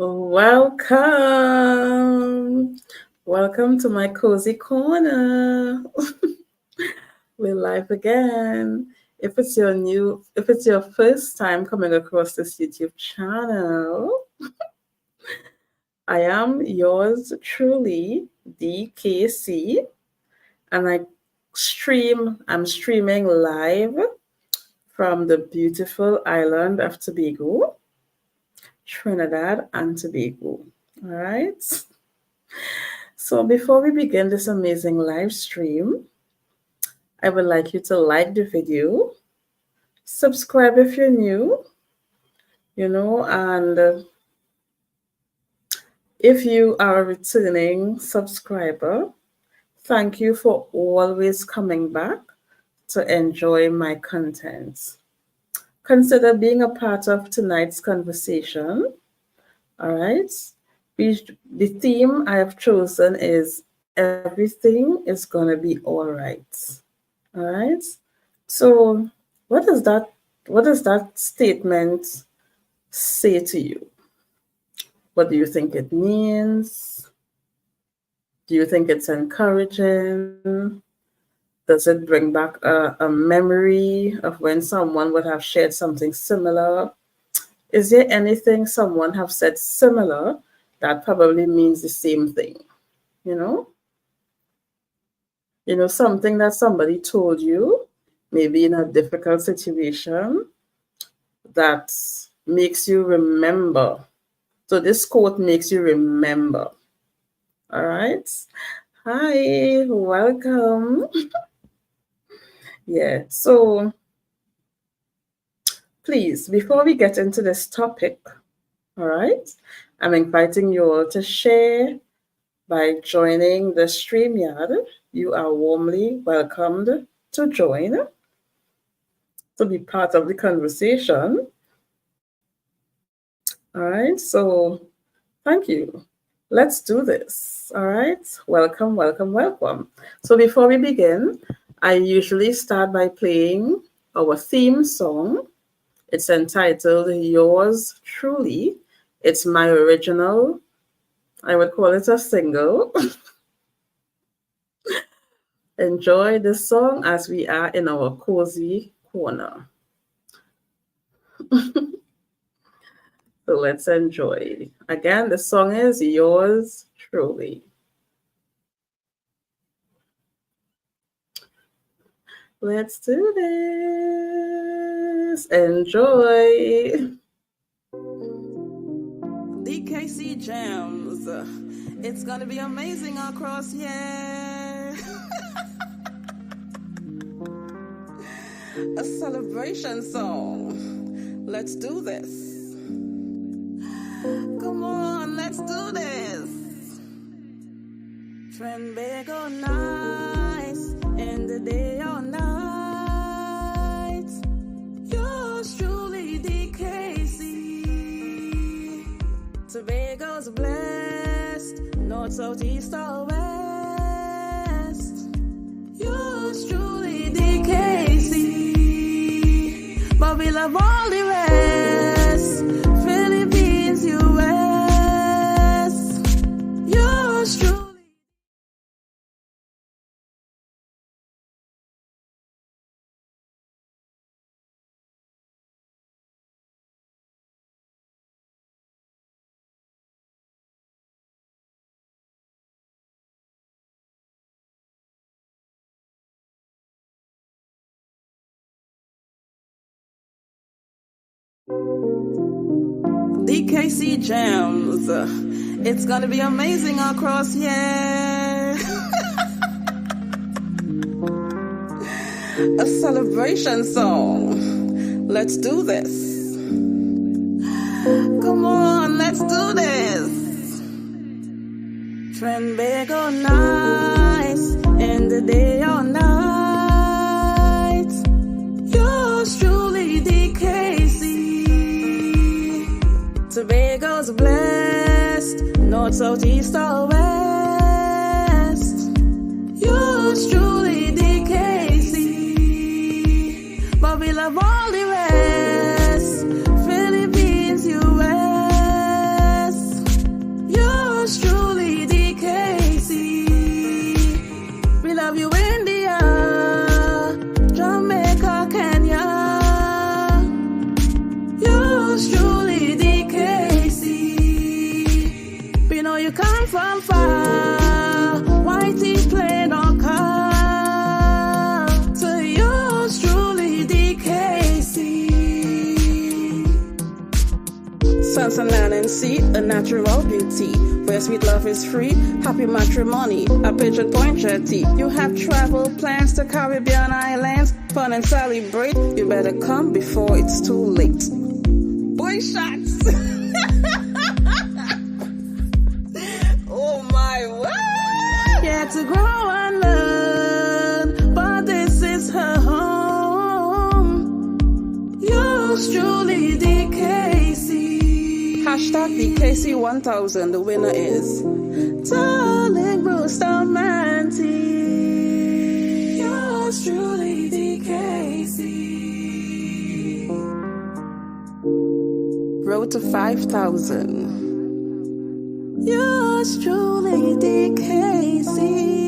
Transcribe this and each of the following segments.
Welcome. Welcome to my cozy corner. We're live again. If it's your first time coming across this YouTube channel, I am yours truly, DKC, and I'm streaming live from the beautiful island of Tobago, Trinidad and Tobago. All right. So before we begin this amazing live stream, I would like you to like the video, subscribe if you're new, and if you are a returning subscriber, thank you for always coming back to enjoy my content. Consider being a part of tonight's conversation. All right. The theme I have chosen is everything is going to be all right. All right. So, what does that statement say to you? What do you think it means? Do you think it's encouraging? Does it bring back a memory of when someone would have shared something similar? Is there anything someone have said similar that probably means the same thing? You know, something that somebody told you, maybe in a difficult situation, that makes you remember. So this quote makes you remember. All right. Hi, welcome. Yeah, so please, before we get into this topic, all right, I'm inviting you all to share by joining the StreamYard. You are warmly welcomed to join, to be part of the conversation. All right, so thank you. Let's do this. All right, welcome, welcome, welcome. So before we begin, I usually start by playing our theme song. It's entitled Yours Truly. It's my original. I would call it a single. Enjoy this song as we are in our cozy corner. So let's enjoy. Again, the song is Yours Truly. Let's do this. Enjoy. DKC Jams. It's gonna be amazing across, yeah. A celebration song. Let's do this. Come on, let's do this. Trinbago nice in the day or night. Yours truly, DKC. Tobago's blessed, north, south, east, or west. Yours truly, DKC. But we love all the rest. Philippines, US. Yours truly. DKC Jams. It's gonna be amazing across, yeah. A celebration song. Let's do this. Come on, let's do this. Trinbago nice in the day or night. Yours truly, DKC. Tobago's blessed, north, south, east, or west. Yours truly, DKC. But we love all the rest. Philippines, US. Yours truly, DKC. We know you come from far. White teeth playing on car. To yours truly, DKC. Sons and land and seed, a natural beauty. Where sweet love is free, happy matrimony, a Pigeon Point jetty. You have travel plans to Caribbean islands, fun and celebrate. You better come before it's too late. Boy shots! Oh my word! Yeah, to grow and learn, but this is her home. Yours truly, DKC. Hashtag DKC1000, the winner is Darling Bustamante. Yours truly, DKC. Road to 5,000. Yours truly, DKC.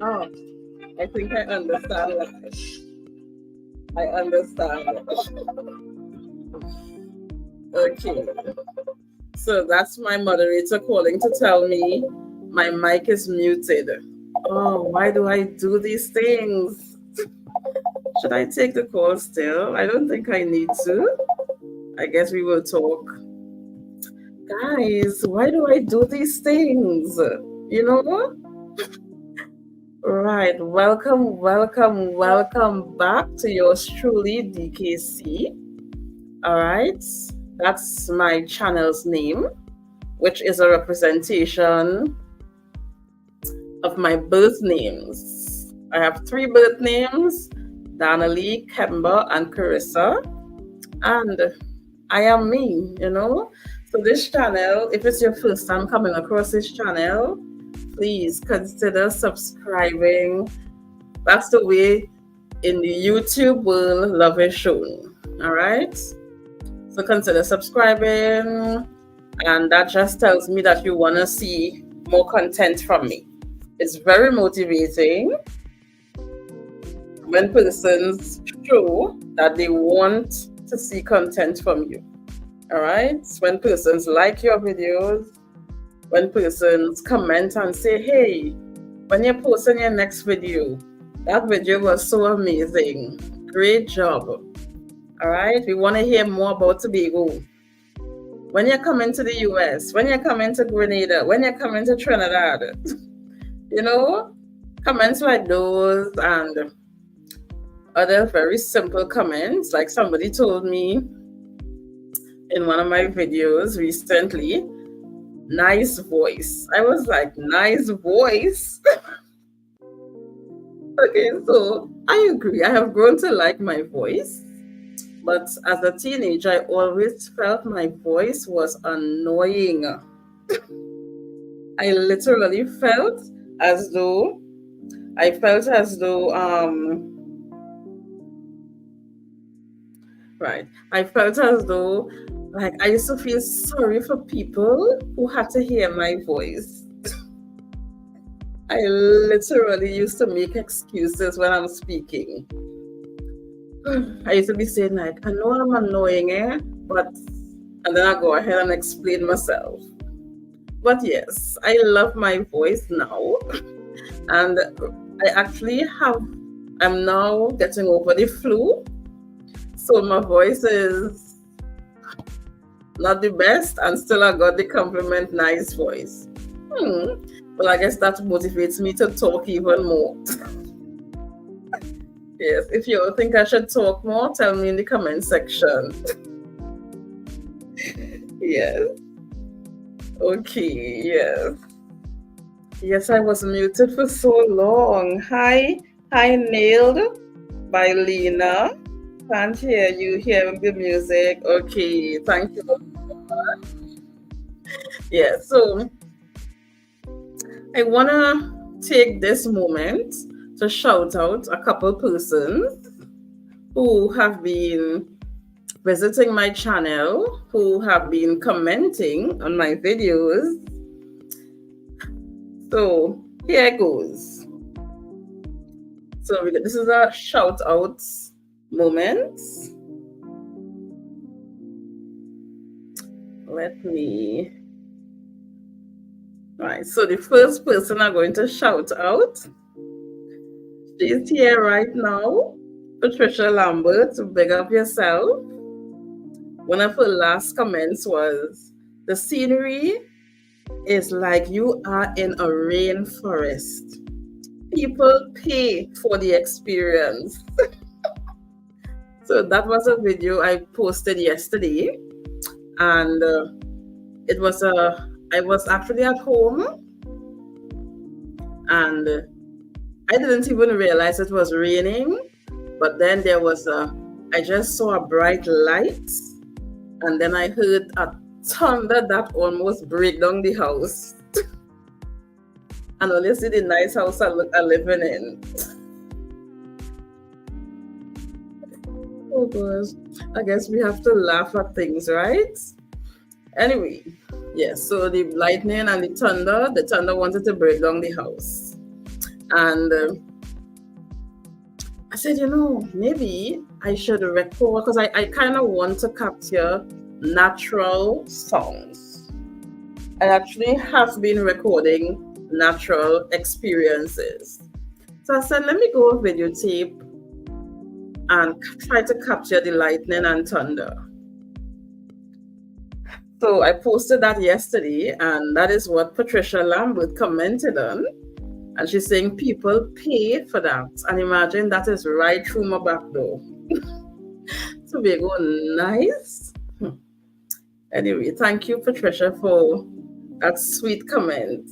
Oh, I think I understand that. I understand that. Okay. So that's my moderator calling to tell me my mic is muted. Oh, why do I do these things? Should I take the call still? I don't think I need to. I guess we will talk. Guys, why do I do these things? You know? Right. Welcome back to yours truly, DKC. All right. That's my channel's name, which is a representation of my birth names. I have 3 birth names, Danalee, Kemba, and Carissa. And I am me, you know? So this channel, if it's your first time coming across this channel, please consider subscribing. That's the way in the YouTube world love is shown. All right? So consider subscribing, and that just tells me that you want to see more content from me. It's very motivating when persons show that they want to see content from you. All right? When persons like your videos, when persons comment and say, hey, when you're posting your next video, that video was so amazing. Great job. All right? We want to hear more about Tobago. When you're coming to the US, when you're coming to Grenada, when you're coming to Trinidad, you know, comments like those and other very simple comments, like somebody told me in one of my videos recently, nice voice. I was like, nice voice? Okay, so I agree. I have grown to like my voice, but as a teenager, I always felt my voice was annoying. I literally felt as though I felt as though right. I felt as though like I used to feel sorry for people who had to hear my voice. I literally used to make excuses when I'm speaking. I used to be saying like, I know I'm annoying, but and then I go ahead and explain myself. But yes, I love my voice now, and I actually I'm now getting over the flu, so my voice is not the best, and still I got the compliment nice voice. Well, I guess that motivates me to talk even more. Yes, if you all think I should talk more, tell me in the comment section. Yes. Okay, yes. Yes, I was muted for so long. Hi, Nailed by Lena. Can't hear you hearing the music. Okay, thank you. Yeah, so I want to take this moment to shout out a couple persons who have been visiting my channel, who have been commenting on my videos. So here goes. So this is a shout out moment. Let me. Right, so the first person I'm going to shout out, she's here right now, Patricia Lambert. Big up yourself. One of her last comments was, the scenery is like you are in a rainforest. People pay for the experience. So that was a video I posted yesterday, and I was actually at home, and I didn't even realize it was raining, but then I just saw a bright light, and then I heard a thunder that almost break down the house. And only see the nice house I living in. Oh gosh, I guess we have to laugh at things, right? Anyway, yes, so the lightning and the thunder wanted to break down the house. And I said, maybe I should record, because I kind of want to capture natural sounds. I actually have been recording natural experiences. So I said, let me go videotape and try to capture the lightning and thunder. So I posted that yesterday, and that is what Patricia Lambert commented on. And she's saying people pay for that. And imagine that is right through my back door. So we go, nice. Anyway, thank you, Patricia, for that sweet comment.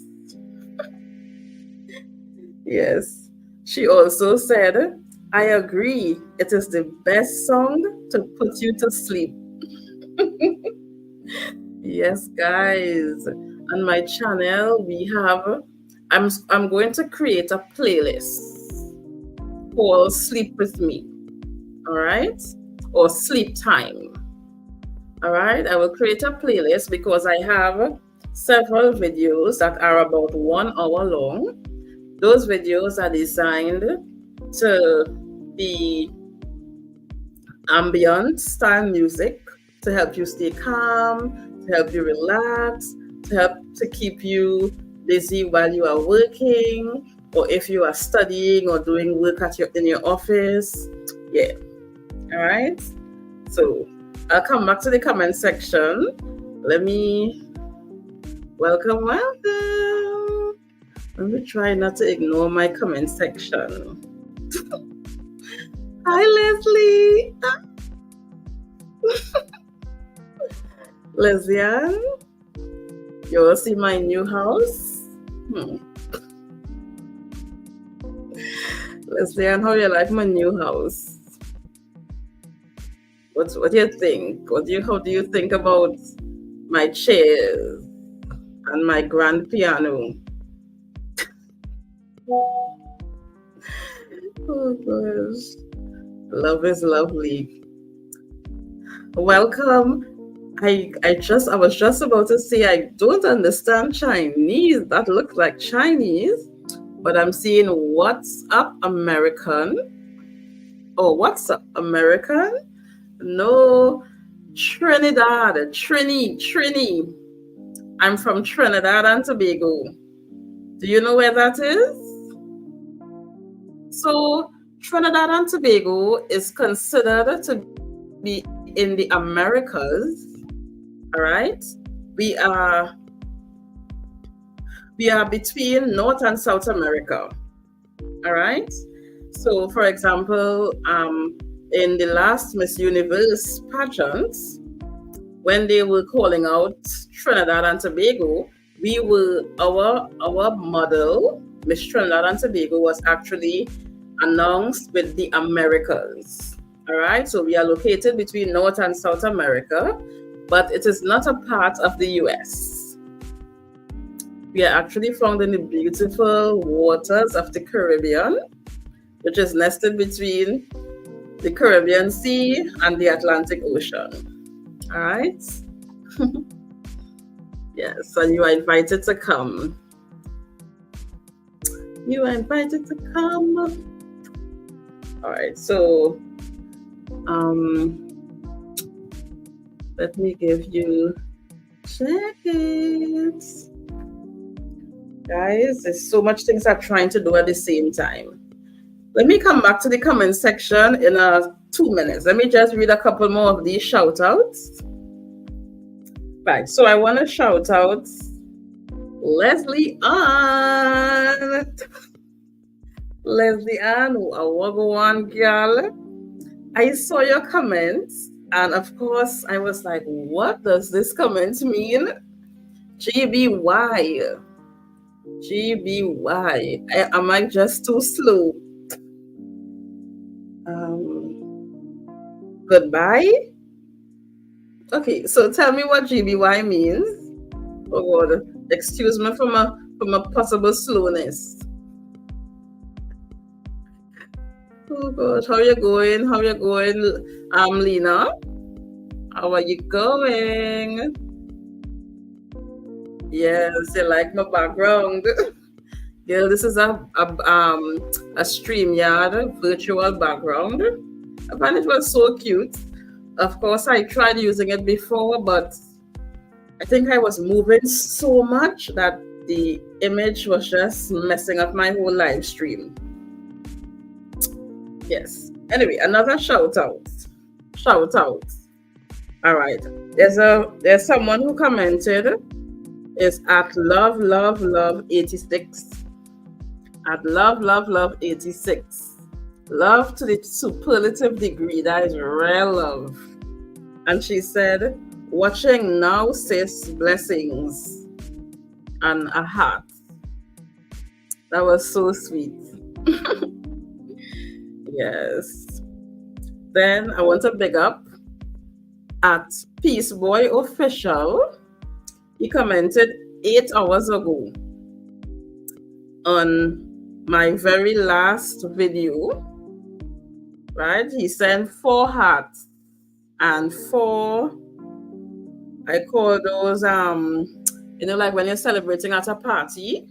Yes. She also said, I agree. It is the best song to put you to sleep. Yes, guys. On my channel, I'm going to create a playlist called Sleep With Me. All right? Or Sleep Time. All right? I will create a playlist because I have several videos that are about 1 hour long. Those videos are designed to be ambient style music to help you stay calm, to help you relax, to help to keep you busy while you are working, or if you are studying or doing work in your office. Yeah. All right. So I'll come back to the comment section. Let me welcome. Let me try not to ignore my comment section. Hi, Leslie. Lesley-Ann, you will see my new house. Leslie, and how you like my new house? What do you think? How do you think about my chairs and my grand piano? Oh gosh. Love is lovely. Welcome. I was just about to say I don't understand Chinese. That looks like Chinese, but I'm seeing what's up American. Oh, what's up American? No, Trinidad, Trini. I'm from Trinidad and Tobago. Do you know where that is? So Trinidad and Tobago is considered to be in the Americas. All right, we are between North and South America. All right. So, for example, in the last Miss Universe pageants, when they were calling out Trinidad and Tobago, our model, Miss Trinidad and Tobago, was actually announced with the Americas. All right, so we are located between North and South America, but it is not a part of the US. We are actually found in the beautiful waters of the Caribbean, which is nested between the Caribbean Sea and the Atlantic Ocean. All right. Yes, and you are invited to come. You are invited to come. All right, so let me give you check-ins. Guys, there's so much things I'm trying to do at the same time. Let me come back to the comment section in 2 minutes. Let me just read a couple more of these shout outs. Right, so I want to shout out Leslie Ann. Leslie Ann, a wagwan girl. I saw your comments, and of course, I was like, what does this comment mean? GBY. Am I just too slow? Goodbye? Okay, so tell me what GBY means. Oh God, excuse me from a possible slowness. Oh gosh, how you going? Lena? How are you going? Yes, you like my background. Girl, this is a StreamYard virtual background. I find it was so cute. Of course, I tried using it before, but I think I was moving so much that the image was just messing up my whole live stream. Yes. Anyway, another shout out. All right. There's someone who commented. It's at love 86. At love 86. Love to the superlative degree. That is real love. And she said, watching now, sis, blessings. And a heart. That was so sweet. Yes. Then I want to big up at Peace Boy Official. He commented 8 hours ago on my very last video. Right? He sent 4 hearts and 4, I call those like when you're celebrating at a party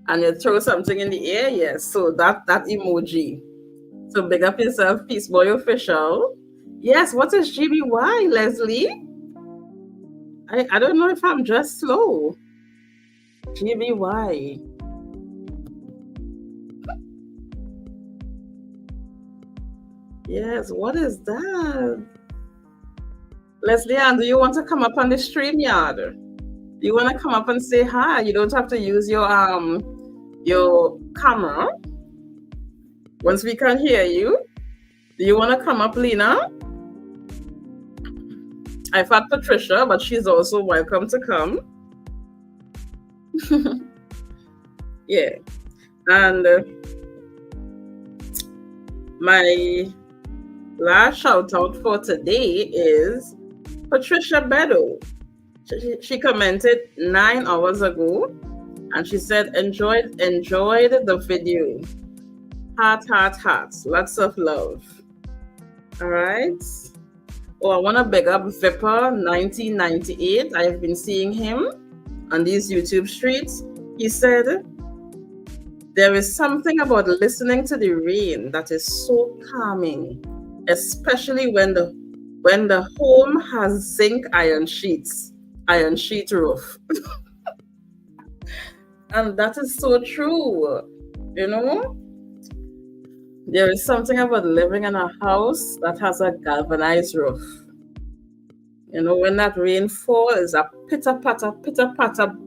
and you throw something in the air. Yes, so that emoji. So big up yourself, Peace Boy Official. Yes, what is GBY, Leslie? I don't know if I'm just slow. GBY. Yes, what is that? Leslie Ann, do you want to come up on the StreamYard? Do you want to come up and say hi? You don't have to use your camera. Once we can hear you. Do you want to come up, Lena? I've had Patricia, but she's also welcome to come. Yeah. And my last shout out for today is Patricia Bedo. She commented 9 hours ago, and she said, enjoyed the video. Heart, heart, hearts. Lots of love. All right. Oh, I want to big up Vipper 1998. I've been seeing him on these YouTube streets. He said, there is something about listening to the rain that is so calming, especially when the home has zinc iron sheet roof. And that is so true. You know, there is something about living in a house that has a galvanized roof. You know, when that rain falls, a pitter-patter,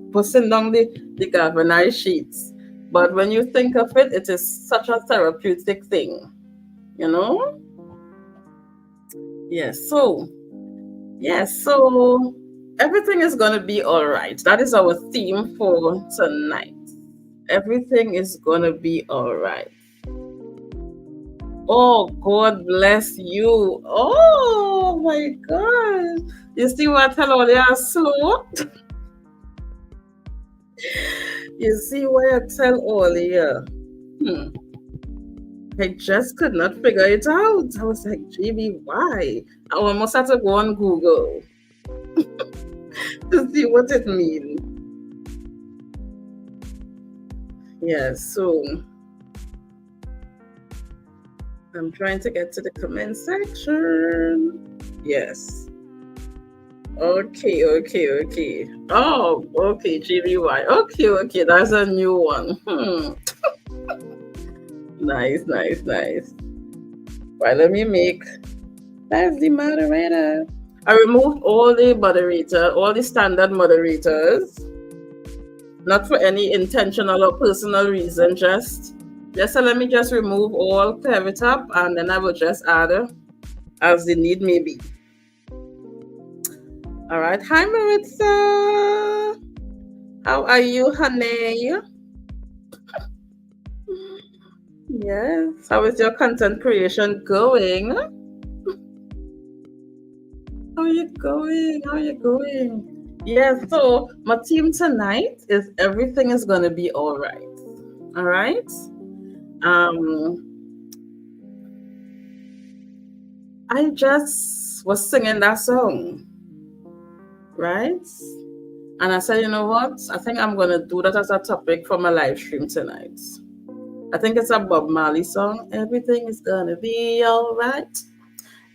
busting down the galvanized sheets. But when you think of it, it is such a therapeutic thing, you know? Yes, so everything is going to be all right. That is our theme for tonight. Everything is going to be all right. Oh, God bless you. Oh, my God. You see what I tell all they are slow? You see why I tell all here? I just could not figure it out. I was like, GB, why? I almost had to go on Google to see what it means. Yeah, so I'm trying to get to the comment section. Yes. Okay. Oh, okay, GBY. Okay, that's a new one. Nice. Right, let me make that's the moderator. I removed all the standard moderators. Not for any intentional or personal reason, just so let me just remove all, clear it up, and then I will just add as the need may be. All right. Hi, Maritza. How are you, honey? Yes. How is your content creation going? How are you going? Yes. So my theme tonight is everything is going to be all right. All right. I just was singing that song. Right? And I said, you know what? I think I'm going to do that as a topic for my live stream tonight. I think it's a Bob Marley song. Everything is going to be all right.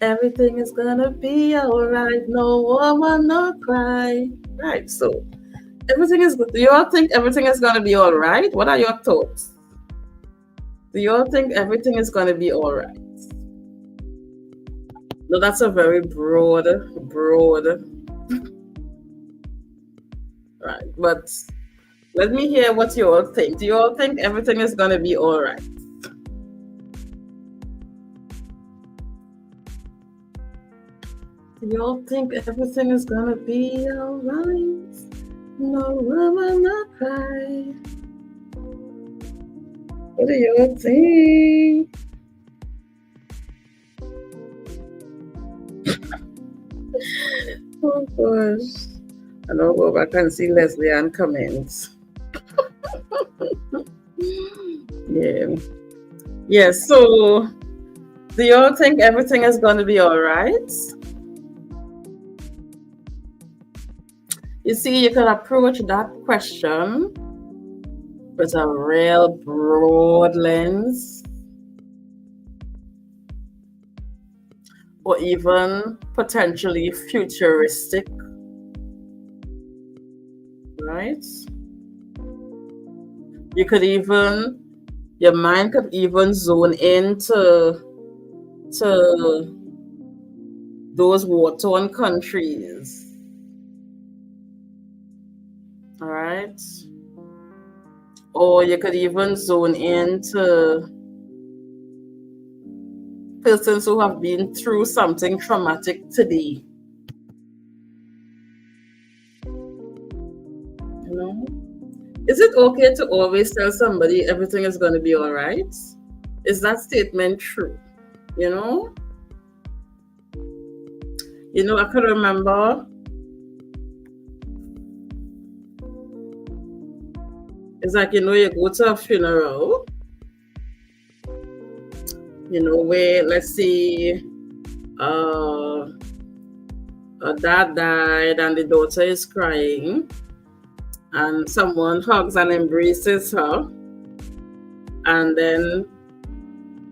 Everything is going to be all right. No woman, no cry. Right. So everything is good. Do you all think everything is going to be all right? What are your thoughts? Do you all think everything is going to be all right? No, that's a very broad. Right, but let me hear what you all think. Do you all think everything is going to be all right? Do you all think everything is going to be all right? No woman, no cry. What do you all think? Oh, gosh. I don't go back and see Leslie Ann comments. Yeah, so do you all think everything is going to be all right? You see, you can approach that question with a real broad lens, or even potentially futuristic. Right? Your mind could even zone into those war-torn countries. All right? Or you could even zone into persons who have been through something traumatic today. You know? Is it okay to always tell somebody everything is going to be all right? Is that statement true? you know. I can remember, it's like, you go to a funeral, where, let's say, a dad died and the daughter is crying, and someone hugs and embraces her, and then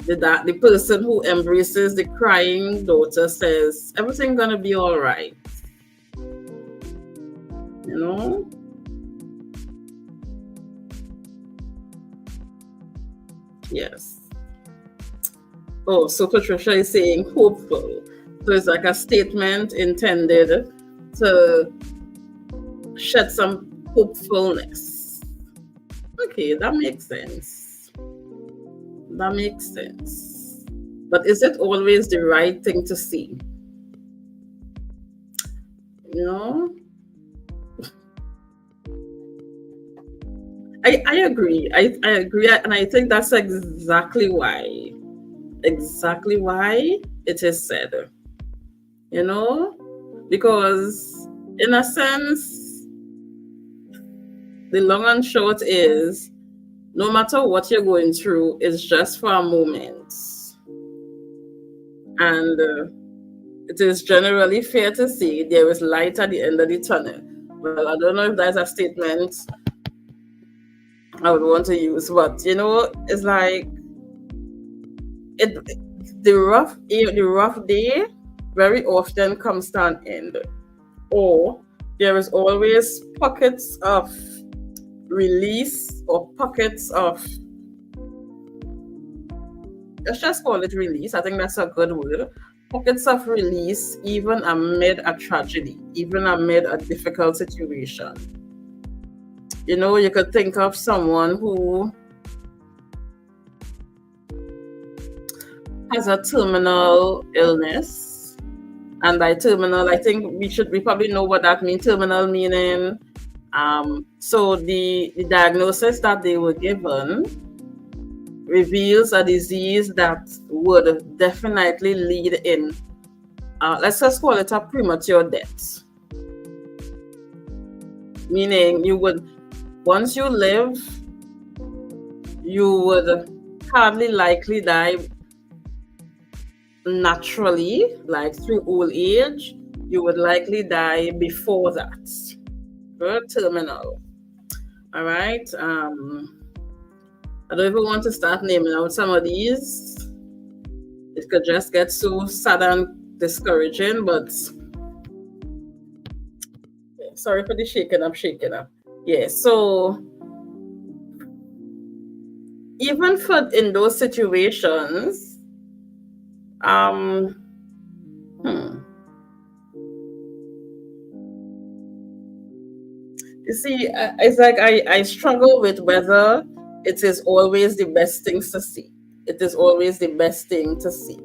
the person who embraces the crying daughter says, everything gonna be all right. Yes. Oh, so Patricia is saying hopeful. So it's like a statement intended to shed some hopefulness. Okay, that makes sense. That makes sense. But is it always the right thing to see? I agree. I agree. And I think that's exactly why it is said. Because in a sense, the long and short is, no matter what you're going through, it's just for a moment. And it is generally fair to say there is light at the end of the tunnel. Well, I don't know if that's a statement I would want to use, but it's like the rough day very often comes to an end, or there is always pockets of release, or pockets of, let's just call it release. I think that's a good word. Pockets of release, even amid a tragedy, even amid a difficult situation. You could think of someone who has a terminal illness. And by terminal, I think we probably know what that means. Terminal meaning, so the diagnosis that they were given reveals a disease that would definitely lead in, let's just call it a premature death. Meaning once you live, you would hardly likely die naturally, like through old age. You would likely die before that. Terminal. All right. I don't even want to start naming out some of these. It could just get so sad and discouraging, but sorry for the shaking up. Yeah, so even in those situations, you see, it's like I struggle with whether it is always the best things to see. It is always the best thing to see,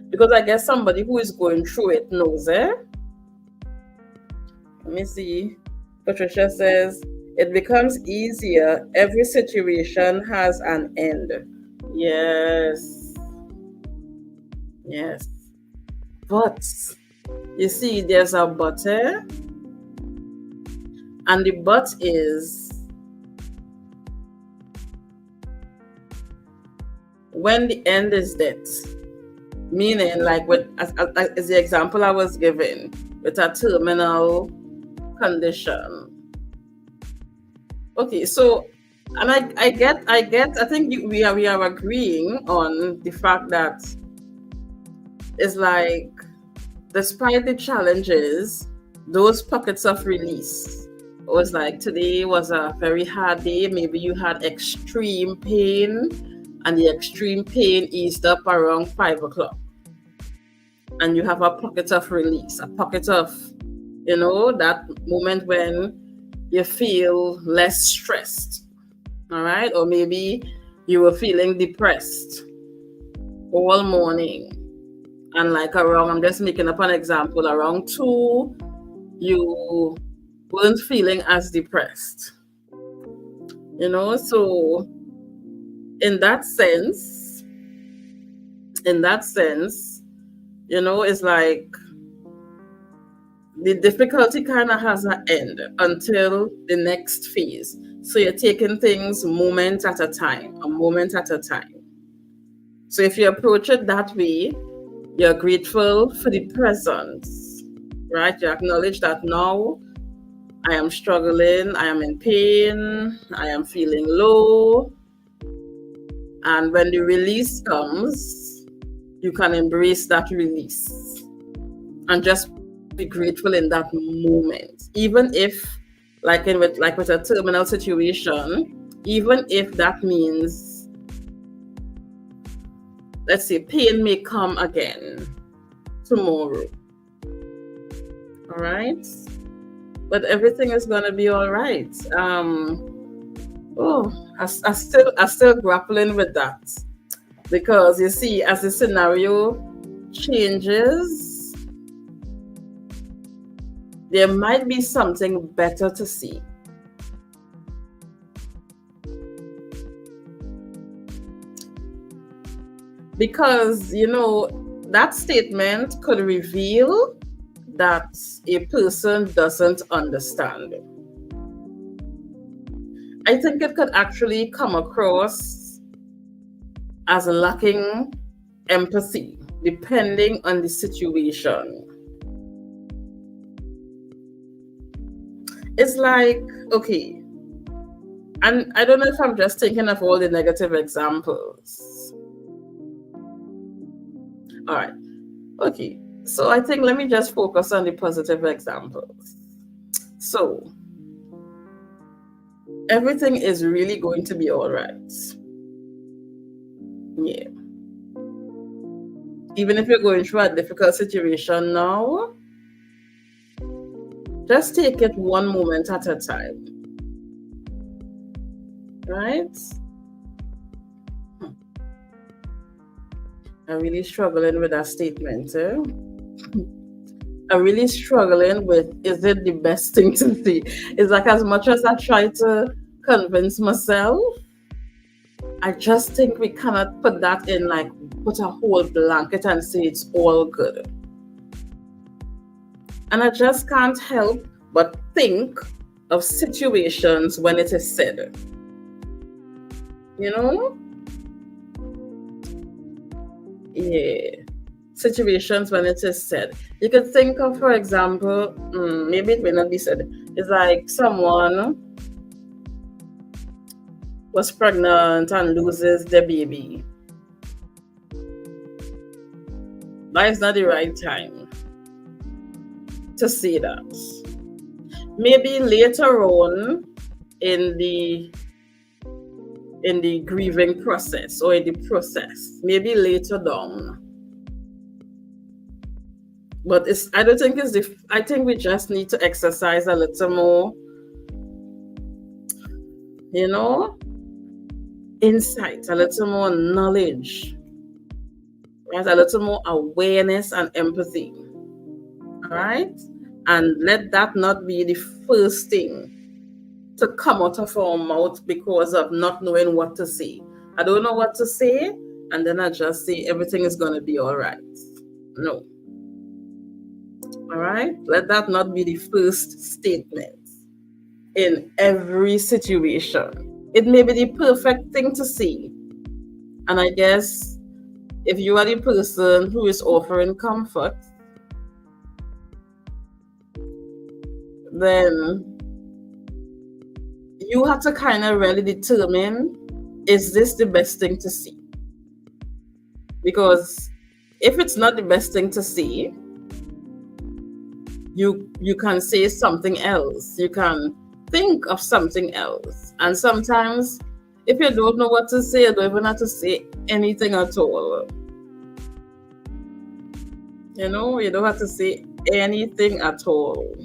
because I guess somebody who is going through it knows it. Let me see. Patricia says, it becomes easier. Every situation has an end. Yes. But you see, there's a but, and the but is when the end is death. Meaning, like as the example I was given, with a terminal condition. Okay, so, and I think we are agreeing on the fact that it's like, despite the challenges, those pockets of release. It was like, today was a very hard day. Maybe you had extreme pain, and the extreme pain eased up around 5 o'clock. And you have a pocket of release, a pocket of, that moment when you feel less stressed. All right? Or maybe you were feeling depressed all morning. And like around, I'm just making up an example, around 2, you weren't feeling as depressed. So in that sense, it's like the difficulty kind of has an end until the next phase. So you're taking things a moment at a time. So if you approach it that way, you're grateful for the present, right? You acknowledge that now I am struggling, I am in pain, I am feeling low. And when the release comes, you can embrace that release and just be grateful in that moment. Even if, with a terminal situation, even if that means, let's say, pain may come again tomorrow. All right? But everything is gonna be all right. I still grappling with that, because you see, as the scenario changes, there might be something better to see. Because, that statement could reveal that a person doesn't understand. I think it could actually come across as lacking empathy, depending on the situation. It's like, okay, and I don't know if I'm just thinking of all the negative examples. All right, okay, so I think let me just focus on the positive examples. So, everything is really going to be all right. Yeah. Even if you're going through a difficult situation now, just take it one moment at a time. Right? I'm really struggling with that statement. I'm really struggling with, is it the best thing to see? It's like, as much as I try to convince myself, I just think we cannot put that in, like, put a whole blanket and say it's all good. And I just can't help but think of situations when it is said. Yeah. Situations when it is said. You could think of, for example, maybe it may not be said. It's like someone was pregnant and loses their baby. That is not the right time to say that. Maybe later on in the grieving process, or in the process, maybe later down. But I don't think I think we just need to exercise a little more, insight, a little more knowledge, right? A little more awareness and empathy. All right? And let that not be the first thing to come out of our mouth because of not knowing what to say. I don't know what to say, and then I just say everything is going to be all right. No. All right? Let that not be the first statement in every situation. It may be the perfect thing to say. And I guess if you are the person who is offering comfort, then you have to kind of really determine, is this the best thing to see? Because if it's not the best thing to see, you can say something else. You can think of something else. And sometimes, if you don't know what to say, you don't even have to say anything at all. You don't have to say anything at all.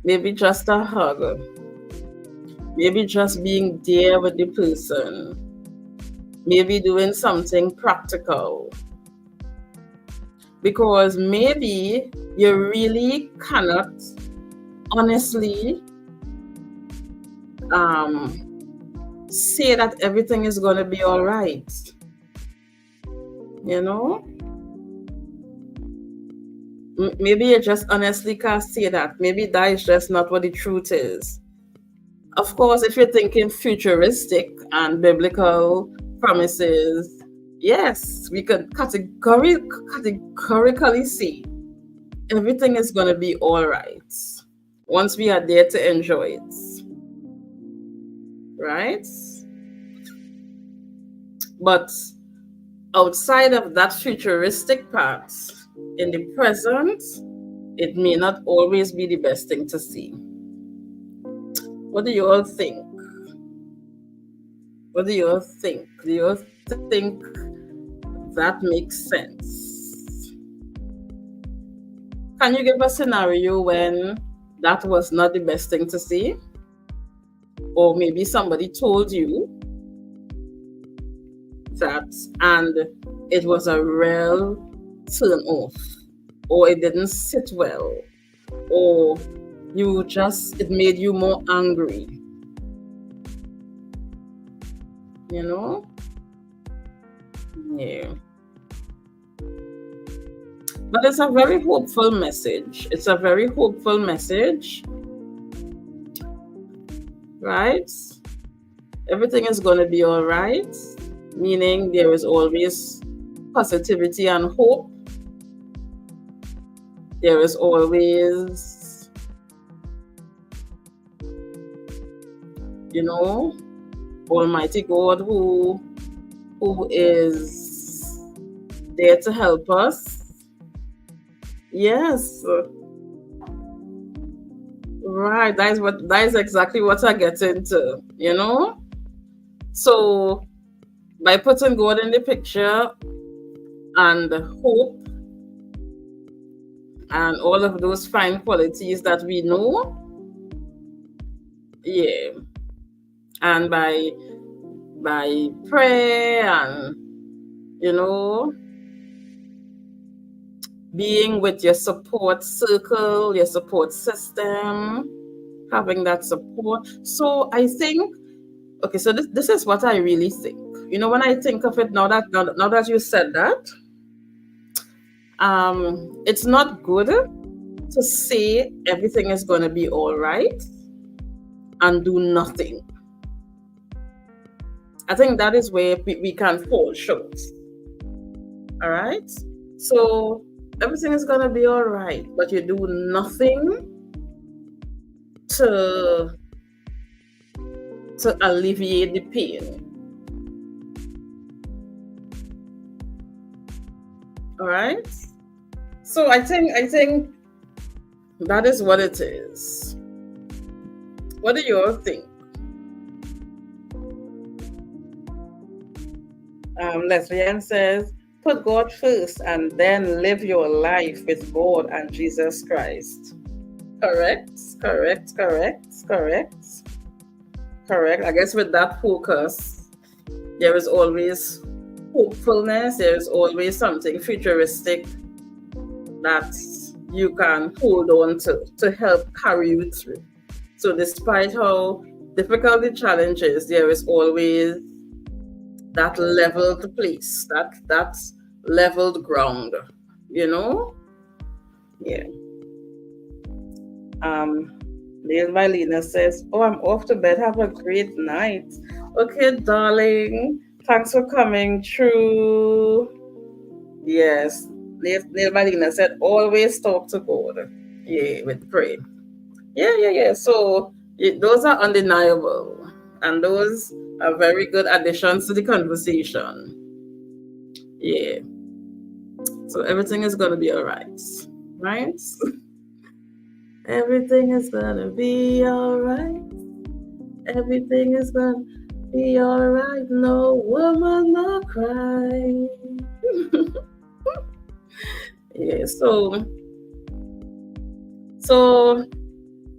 Maybe just a hug. Maybe just being there with the person. Maybe doing something practical. Because maybe you really cannot honestly say that everything is going to be all right. You know? Maybe you just honestly can't say that. Maybe that is just not what the truth is. Of course, if you're thinking futuristic and biblical promises, yes, we could categorically say everything is going to be all right once we are there to enjoy it. Right? But outside of that futuristic part, in the present, it may not always be the best thing to see. What do you all think? What do you all think? Do you all think that makes sense? Can you give a scenario when that was not the best thing to see? Or maybe somebody told you that and it was a real turn off, or it didn't sit well, or it made you more angry. You know? Yeah. But it's a very hopeful message. It's a very hopeful message. Right? Everything is going to be all right. Meaning there is always positivity and hope. There is always, Almighty God who is there to help us. Yes. Right. That is exactly what I get into, So by putting God in the picture and hope and all of those fine qualities that we know, yeah, and by prayer and being with your support circle, your support system, having that support. So I think, okay, so this is what I really think. When I think of it now that you said that, it's not good to say everything is going to be all right and do nothing. I think that is where we can fall short. All right? So everything is going to be all right, but you do nothing to alleviate the pain. All right? So I think that is what it is. What do you all think? Leslie Ann says, put God first and then live your life with God and Jesus Christ. Correct. I guess with that focus, there is always hopefulness. There is always something futuristic that you can hold on to help carry you through. So despite how difficult the challenge is, there is always that leveled place, that leveled ground, Yeah. Lil Mylena says, I'm off to bed. Have a great night. Okay, darling. Thanks for coming through. Yes. Lil Mylena said, always talk to God. Yeah, with prayer. Yeah. So those are undeniable. And those are very good additions to the conversation. Yeah. So everything is going to be all right. Right? Everything is going to be all right. Everything is going to be all right. No woman, no cry. Yeah, so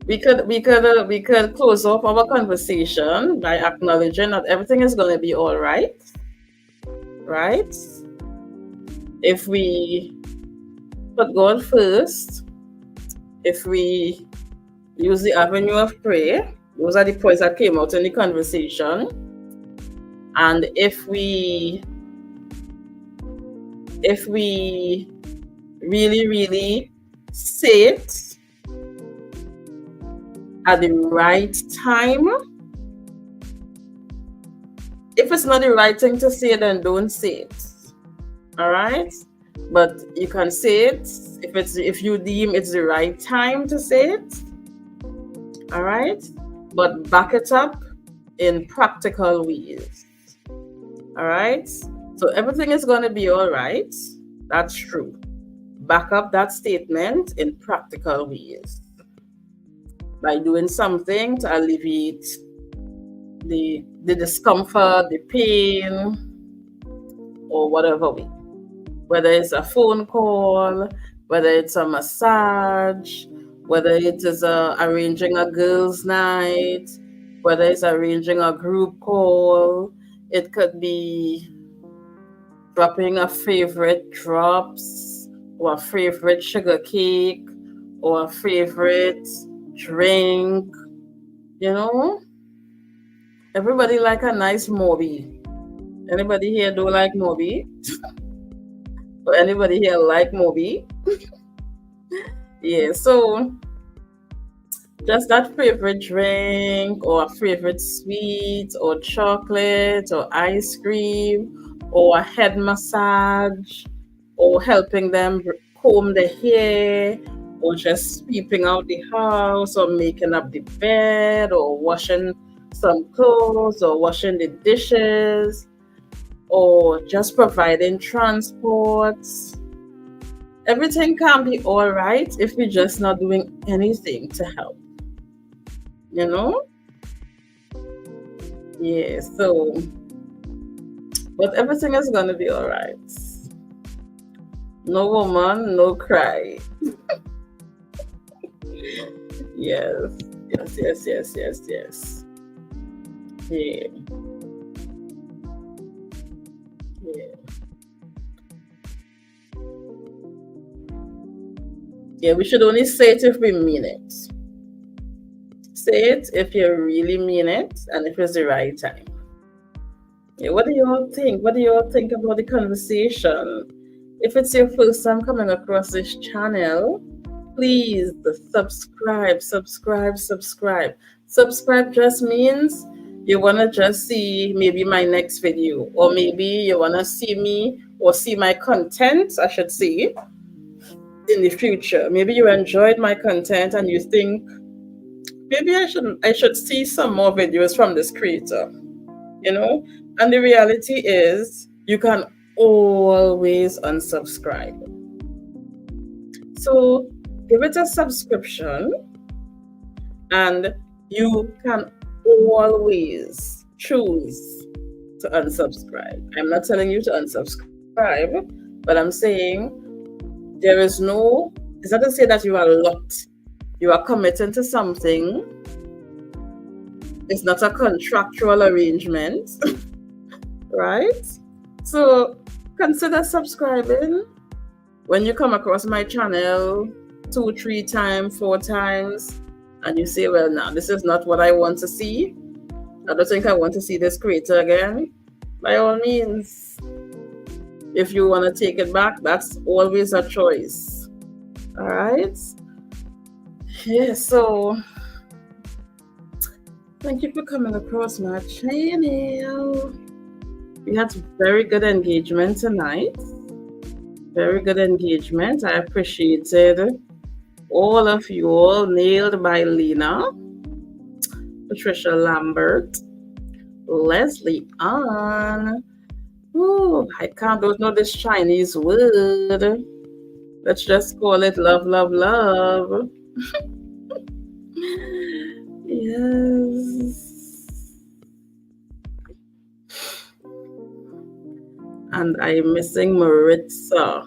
we could close off our conversation by acknowledging that everything is going to be all right, right? If we put God first, if we use the avenue of prayer, those are the points that came out in the conversation. And if we really, really say it at the right time, if it's not the right thing to say, then don't say it. All right? But you can say it if you deem it's the right time to say it. All right? But back it up in practical ways. All right? So everything is going to be all right. That's true. Back up that statement in practical ways by doing something to alleviate the discomfort, the pain, or whatever way. Whether it's a phone call, whether it's a massage, whether it is arranging a girls' night, whether it's arranging a group call, it could be dropping a favorite drops, or a favorite sugar cake, or a favorite drink. You know, everybody like a nice movie. Anybody here do like movie? Or anybody here like movie? Yeah, so just that favorite drink, or a favorite sweet, or chocolate, or ice cream, or a head massage, or helping them comb their hair, or just sweeping out the house, or making up the bed, or washing some clothes, or washing the dishes, or just providing transport. Everything can be all right if we're just not doing anything to help. You know? Yeah, so, but everything is going to be all right. No woman, no cry. Yes. Yeah. Yeah, we should only say it if we mean it. Say it if you really mean it and if it's the right time. Yeah, what do you all think? What do you all think about the conversation? If it's your first time coming across this channel, please subscribe. Subscribe just means you want to just see maybe my next video, or maybe you want to see me or see my content, I should say, in the future. Maybe you enjoyed my content and you think maybe I should see some more videos from this creator, you know. And the reality is you can always unsubscribe. So give it a subscription, and you can always choose to unsubscribe. I'm not telling you to unsubscribe, but I'm saying there is no, it's not to say that you are locked. You are committing to something. It's not a contractual arrangement, right? So consider subscribing. When you come across my channel 2, 3 times, 4 times, and you say, well, now this is not what I want to see. I don't think I want to see this creator again. By all means, if you want to take it back, that's always a choice. All right? Yeah, so thank you for coming across my channel. We had very good engagement tonight. Very good engagement. I appreciated all of you all. Nailed by Lena, Patricia Lambert, Leslie Ann. Oh, I don't know this Chinese word. Let's just call it love, love, love. Yes. And I'm missing Maritza.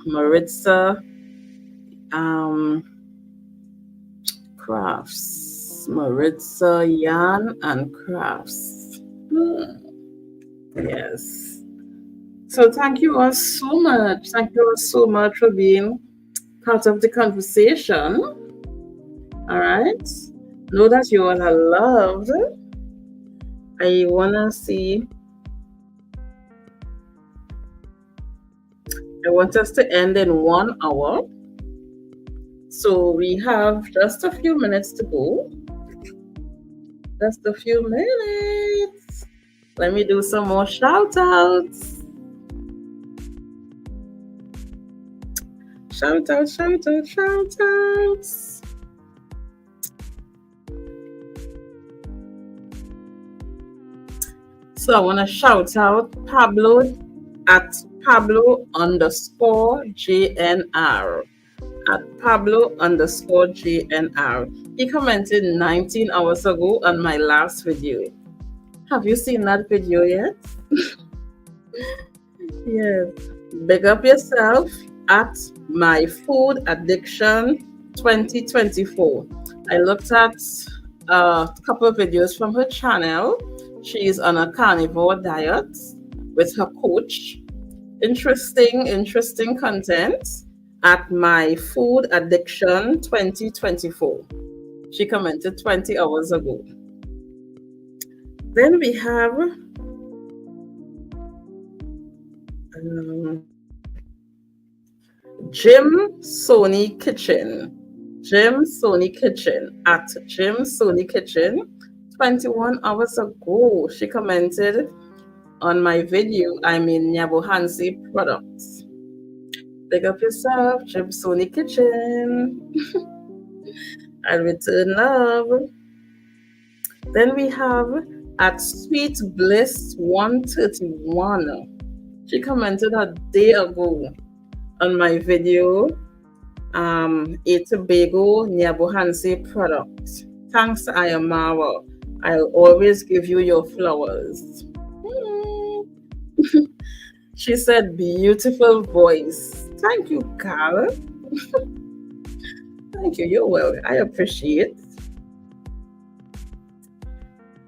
Crafts. Maritza, Yan, and Crafts. Yes. So thank you all so much. Thank you all so much for being part of the conversation. All right. Know that you all are loved. I want to see I want us to end in 1 hour. So we have just a few minutes to go. Just a few minutes. Let me do some more shout outs. Shout out, shout out, shout outs. So I want to shout out Pablo at Pablo_JNR. At Pablo_JNR. He commented 19 hours ago on my last video. Have you seen that video yet? Yes. Big up yourself at My Food Addiction 2024. I looked at a couple of videos from her channel. She's on a carnivore diet with her coach. Interesting content at My Food Addiction 2024. She commented 20 hours ago. Then we have Jim Sony Kitchen. Jim Sony Kitchen at Jim Sony Kitchen 21 hours ago. She commented on my video, I'm in Nyabohansi products. Big up yourself, Jim Sony Kitchen. I'll return love. Then we have at Sweet Bliss 131. She commented a day ago on my video, a Tobago Nyabohansi product. Thanks, Ayamara. I'll always give you your flowers. She said, beautiful voice. Thank you, Carl. Thank you. You're welcome. I appreciate.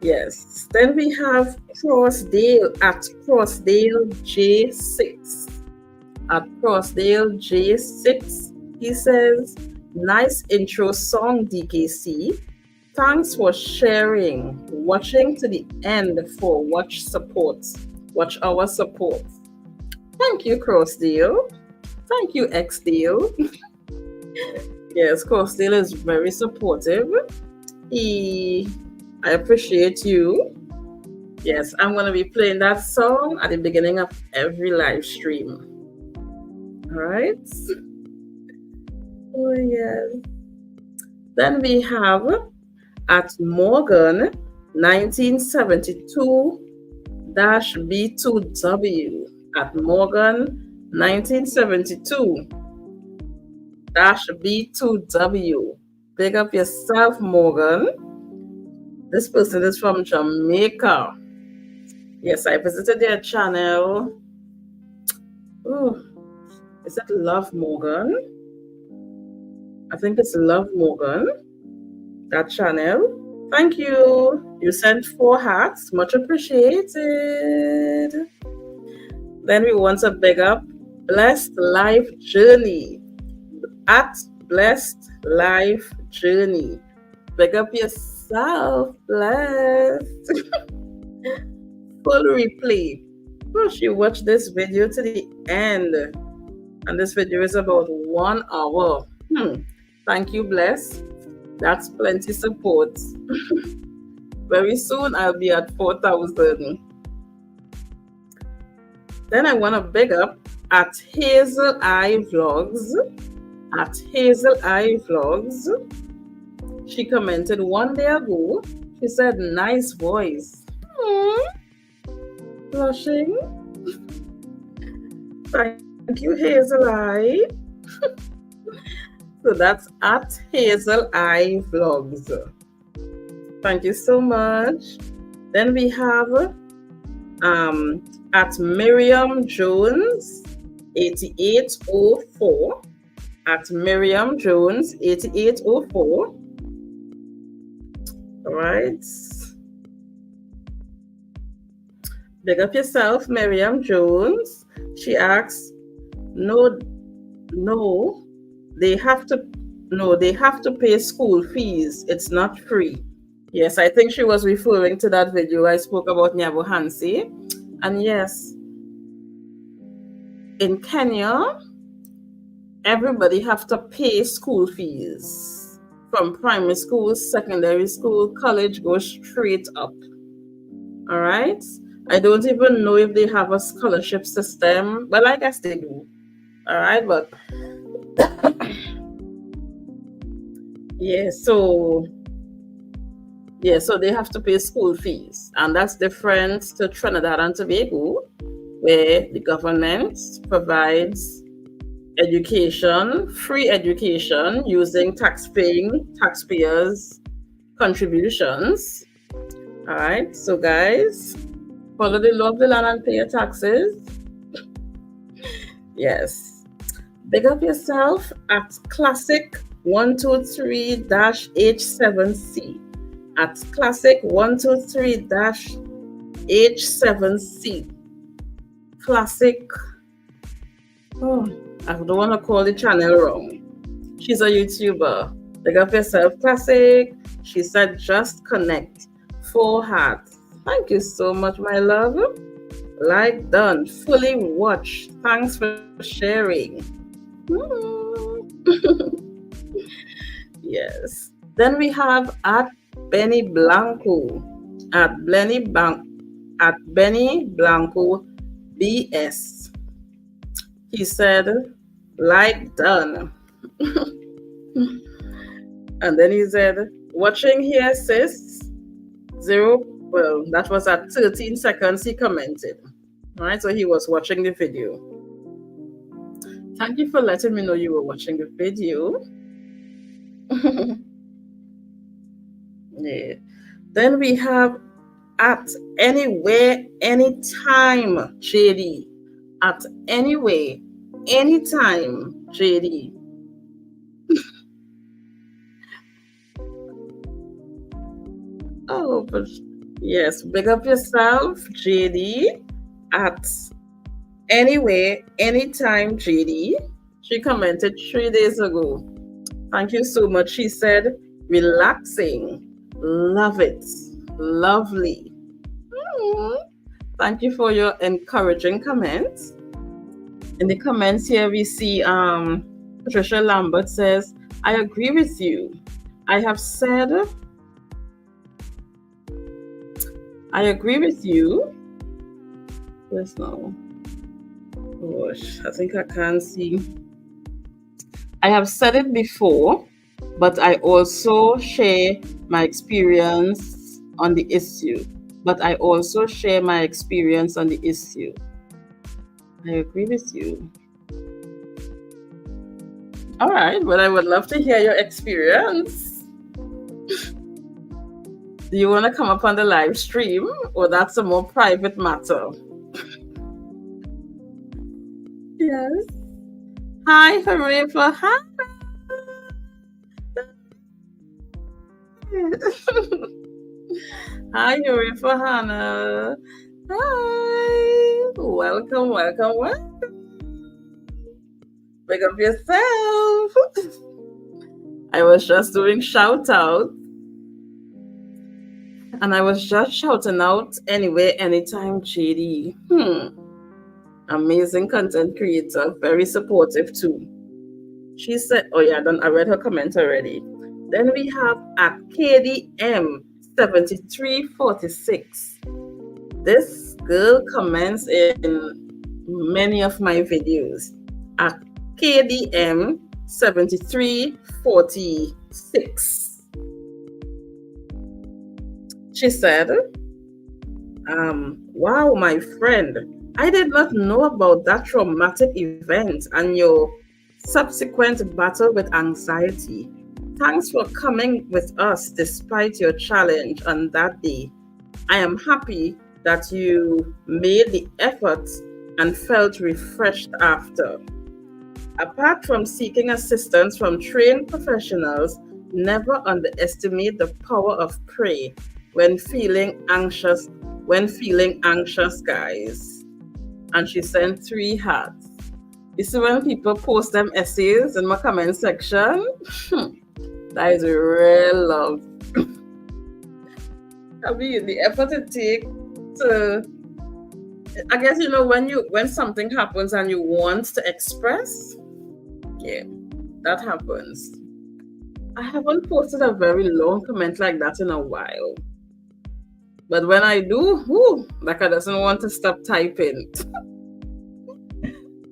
Yes. Then we have Crossdale at Crossdale J6. At Crossdale J6, he says, nice intro song, DKC. Thanks for sharing. Watching to the end for watch our support. Thank you, Crossdale. Thank you, Xdale. Yes, Crossdale is very supportive. I appreciate you. Yes, I'm going to be playing that song at the beginning of every live stream. All right. Oh, yes. Then we have at Morgan 1972-B2W. At Morgan 1972-B2W. Big up yourself, Morgan. This person is from Jamaica. Yes, I visited their channel. Oh, is it Love Morgan? I think it's Love Morgan, that channel. Thank you. You sent 4 hearts. Much appreciated. Then we want to big up Blessed Life Journey. At Blessed Life Journey. Big up yourself, Blessed. Full replay. Oh, she watched this video to the end. And this video is about 1 hour. Thank you, Bless. That's plenty support. Very soon I'll be at 4,000. Then I want to big up at Hazel Eye Vlogs. At Hazel Eye Vlogs. She commented 1 day ago. She said, nice voice. Blushing. Thank you, Hazel Eye. So that's at Hazel Eye Vlogs. Thank you so much. Then we have at Miriam Jones 8804. At Miriam Jones 8804. All right. Big up yourself, Miriam Jones. She asks, no, they have to pay school fees. It's not free. Yes, I think she was referring to that video I spoke about Nyabohansi. And yes, in Kenya, everybody have to pay school fees from primary school, secondary school, college goes straight up. All right. I don't even know if they have a scholarship system. Well, I guess they do. All right, but so they have to pay school fees, and that's different to Trinidad and Tobago, where the government provides education, free education, using taxpayers' contributions. All right, so guys, follow the law of the land and pay your taxes. Yes. Big up yourself at Classic 123-H7C. At Classic 123-H7C. Classic. Oh, I don't want to call the channel wrong. She's a YouTuber. Big up yourself, Classic. She said, just connect. 4 hearts. Thank you so much, my love. Like done. Fully watched. Thanks for sharing. Yes. Then we have at Benny Blanco. At Benny Blanco BS. He said, like done. And then he said, watching here, sis. 0. Well, that was at 13 seconds he commented. All right, so he was watching the video. Thank you for letting me know you were watching the video. Yeah. Then we have at anywhere, anytime, JD. At anyway, anytime, JD. Oh, but yes, big up yourself, JD. At anyway, anytime, JD. She commented 3 days ago. Thank you so much. She said, relaxing. Love it. Lovely. Thank you for your encouraging comments. In the comments here, we see Patricia Lambert says, I agree with you. I agree with you. Yes, no. Gosh, I think I can't see. I have said it before, but I also share my experience on the issue. I agree with you. All right, well, I would love to hear your experience. Do you want to come up on the live stream, or that's a more private matter? Yes. Hi, Harifa. Hi. Hi, Harifa Hannah. Hi. Welcome. Big up yourself. I was just doing shout out. And I was just shouting out anyway, anytime, JD. Amazing content creator, very supportive too. She said, oh yeah, I read her comment already. Then we have at KDM7346. This girl comments in many of my videos. At KDM7346. She said, wow, my friend, I did not know about that traumatic event and your subsequent battle with anxiety. Thanks for coming with us despite your challenge on that day. I am happy that you made the effort and felt refreshed after. Apart from seeking assistance from trained professionals, never underestimate the power of prayer when feeling anxious, guys. And she sent 3 hearts. You see, when people post them essays in my comment section, that is real love. I mean, the effort it takes to I guess when something happens and you want to express, yeah, that happens. I haven't posted a very long comment like that in a while. But when I do, like I doesn't want to stop typing.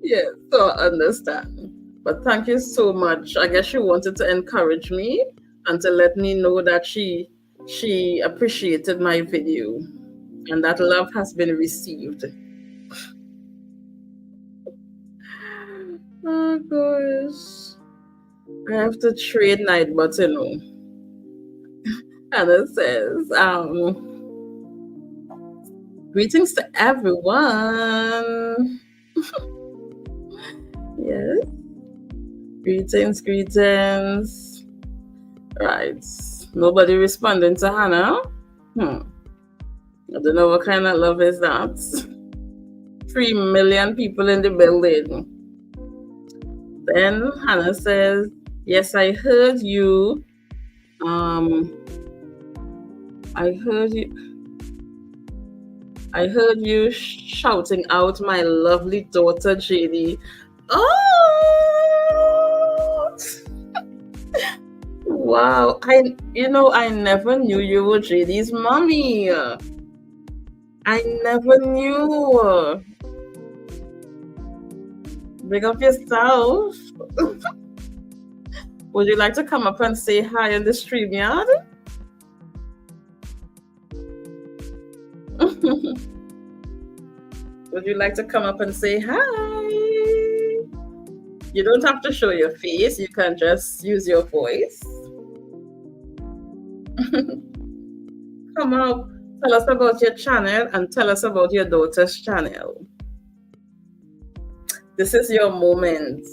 Yeah, so I understand. But thank you so much. I guess she wanted to encourage me and to let me know that she appreciated my video and that love has been received. Oh gosh. I have to trade night, but And it says, greetings to everyone. Yes. Greetings. Right. Nobody responding to Hannah. I don't know what kind of love is that. 3 million people in the building. Then Hannah says, yes, I heard you. I heard you shouting out my lovely daughter, JD. Oh! Wow. I never knew you were JD's mommy. I never knew. Big up yourself. Would you like to come up and say hi in the StreamYard? Would you like to come up and say hi? You don't have to show your face. You can just use your voice. Come up. Tell us about your channel and tell us about your daughter's channel. This is your moment.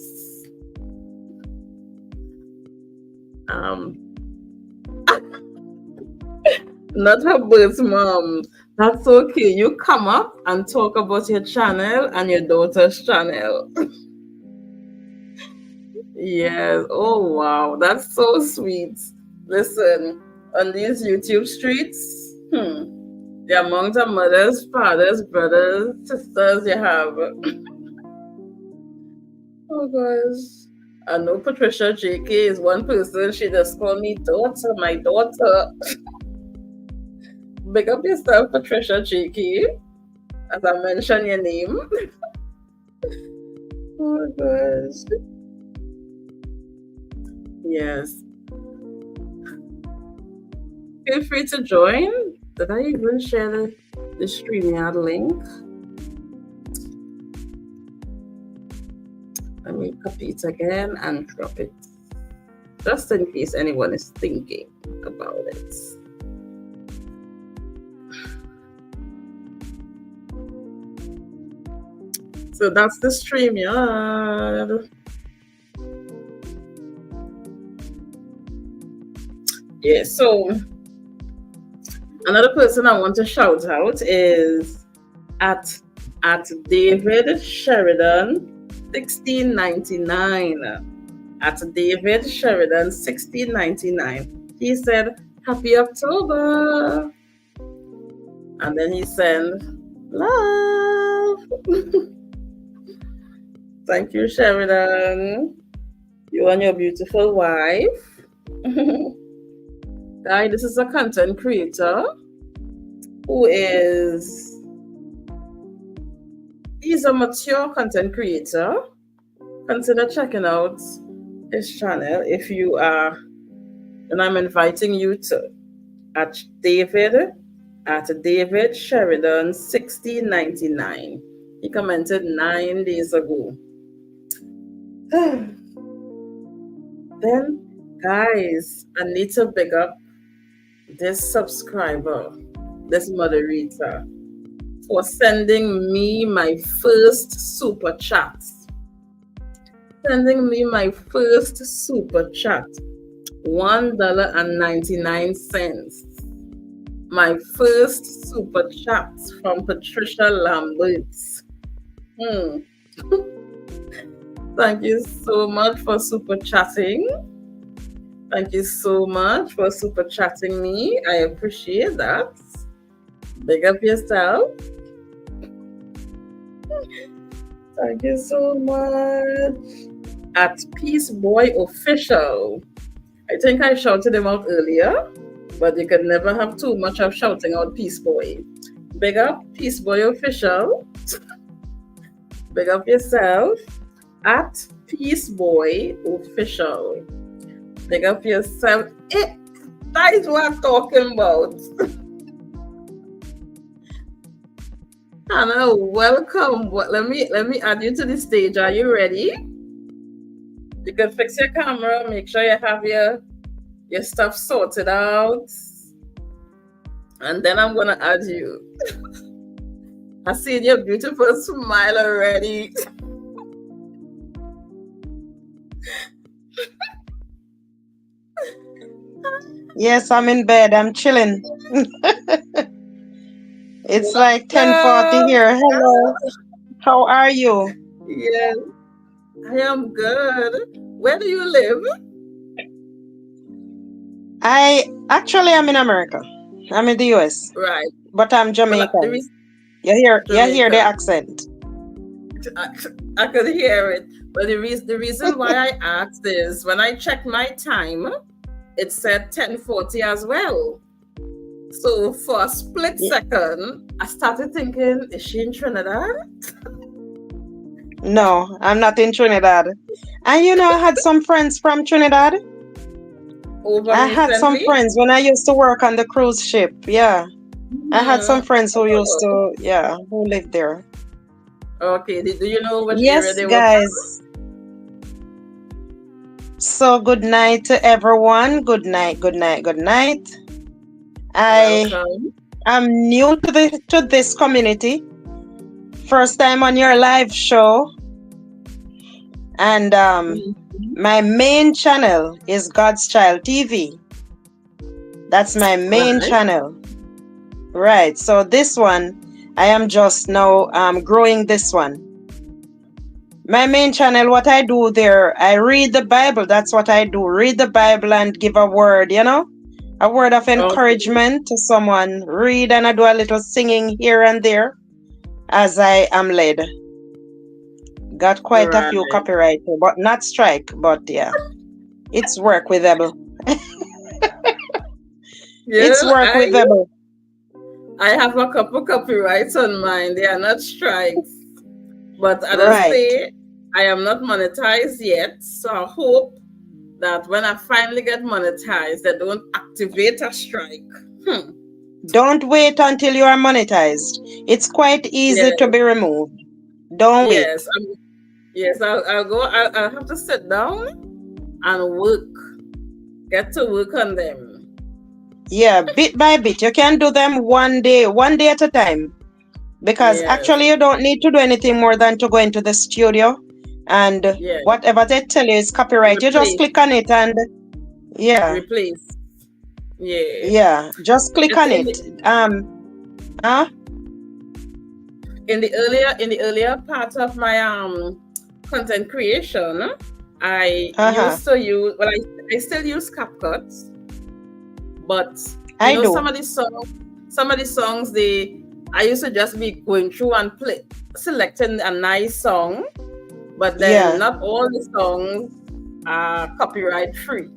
Not her birth mom. That's okay. You come up and talk about your channel and your daughter's channel. Yes. Oh, wow. That's so sweet. Listen, on these YouTube streets, the amount of mothers, fathers, brothers, sisters you have. Oh, gosh. I know Patricia JK is one person. She just called me daughter, my daughter. Big up yourself, Patricia JK, as I mentioned your name. Oh, gosh. Yes. Feel free to join. Did I even share the StreamYard link? Let me copy it again and drop it, just in case anyone is thinking about it. So that's the StreamYard. Yeah, so another person I want to shout out is at David Sheridan 1699. At David Sheridan 1699. He said, Happy October. And then he sent love. Thank you, Sheridan. You and your beautiful wife. Guy, this is a content creator who he's a mature content creator. Consider checking out his channel if you are, and I'm inviting you to, at David Sheridan 1699. He commented 9 days ago. Then, guys, I need to big up this subscriber, this moderator, for sending me my first super chat. $1.99. My first super chat from Patricia Lambert. Thank you so much for super chatting. Thank you so much for super chatting me. I appreciate that. Big up yourself. Thank you so much. At Peace Boy Official. I think I shouted him out earlier, but you can never have too much of shouting out Peace Boy. Big up Peace Boy Official. Big up yourself. At Peace Boy Official. Big up yourself. That is what I'm talking about. Hannah, welcome. Let me add you to the stage. Are you ready? You can fix your camera, make sure you have your stuff sorted out. And then I'm gonna add you. I see your beautiful smile already. Yes, I'm in bed. I'm chilling. It's like 10:40 here. Hello. How are you? Yes, I am good. Where do you live? I am in America. I'm in the US. Right. But I'm Jamaican. You hear the accent. I could hear it. But the reason why I asked is when I checked my time, it said 10:40 as well. So for a split second, I started thinking, is she in Trinidad? No, I'm not in Trinidad. And I had some friends from Trinidad. I had some friends when I used to work on the cruise ship. Yeah. I had some friends who used to, who lived there. Okay. Do you know which area they were? Yes, guys. So good night to everyone. Good night, good night, good night. I'm new to this community. First time on your live show. And my main channel is God's Child TV. That's my main channel. Right. So this one, I am just now growing this one. My main channel, what I do there, I read the Bible. That's what I do. Read the Bible and give a word, a word of encouragement to someone. Read, and I do a little singing here and there as I am led. Got quite a few copyright, but not strike, but it's work with them. It's work with them. I have a couple copyrights on mine. They are not strikes. But as I say, I am not monetized yet. So I hope that when I finally get monetized, they don't activate a strike. Don't wait until you are monetized. It's quite easy to be removed. Don't wait. Yes, I'll go. I'll have to sit down and work. Get to work on them. Yeah, bit by bit. You can do them one day at a time. Because actually you don't need to do anything more than to go into the studio and whatever they tell you is copyright. You just click on it and replace. Yeah, just click on it. In the earlier part of my content creation, I used to use I still use CapCut, but some of the songs I used to just be going through and selecting a nice song, but then not all the songs are copyright free.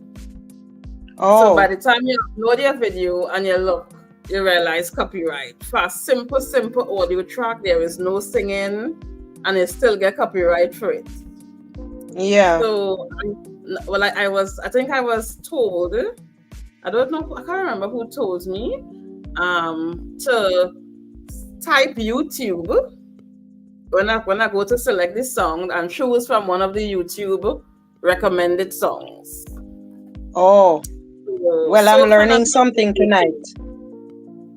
So by the time you upload your video and you look, you realize copyright. For a simple audio track, there is no singing, and you still get copyright for it. Yeah. So, I think I was told, I don't know, I can't remember who told me, to type YouTube when I go to select the song and choose from one of the YouTube recommended songs. Well, I'm learning something tonight.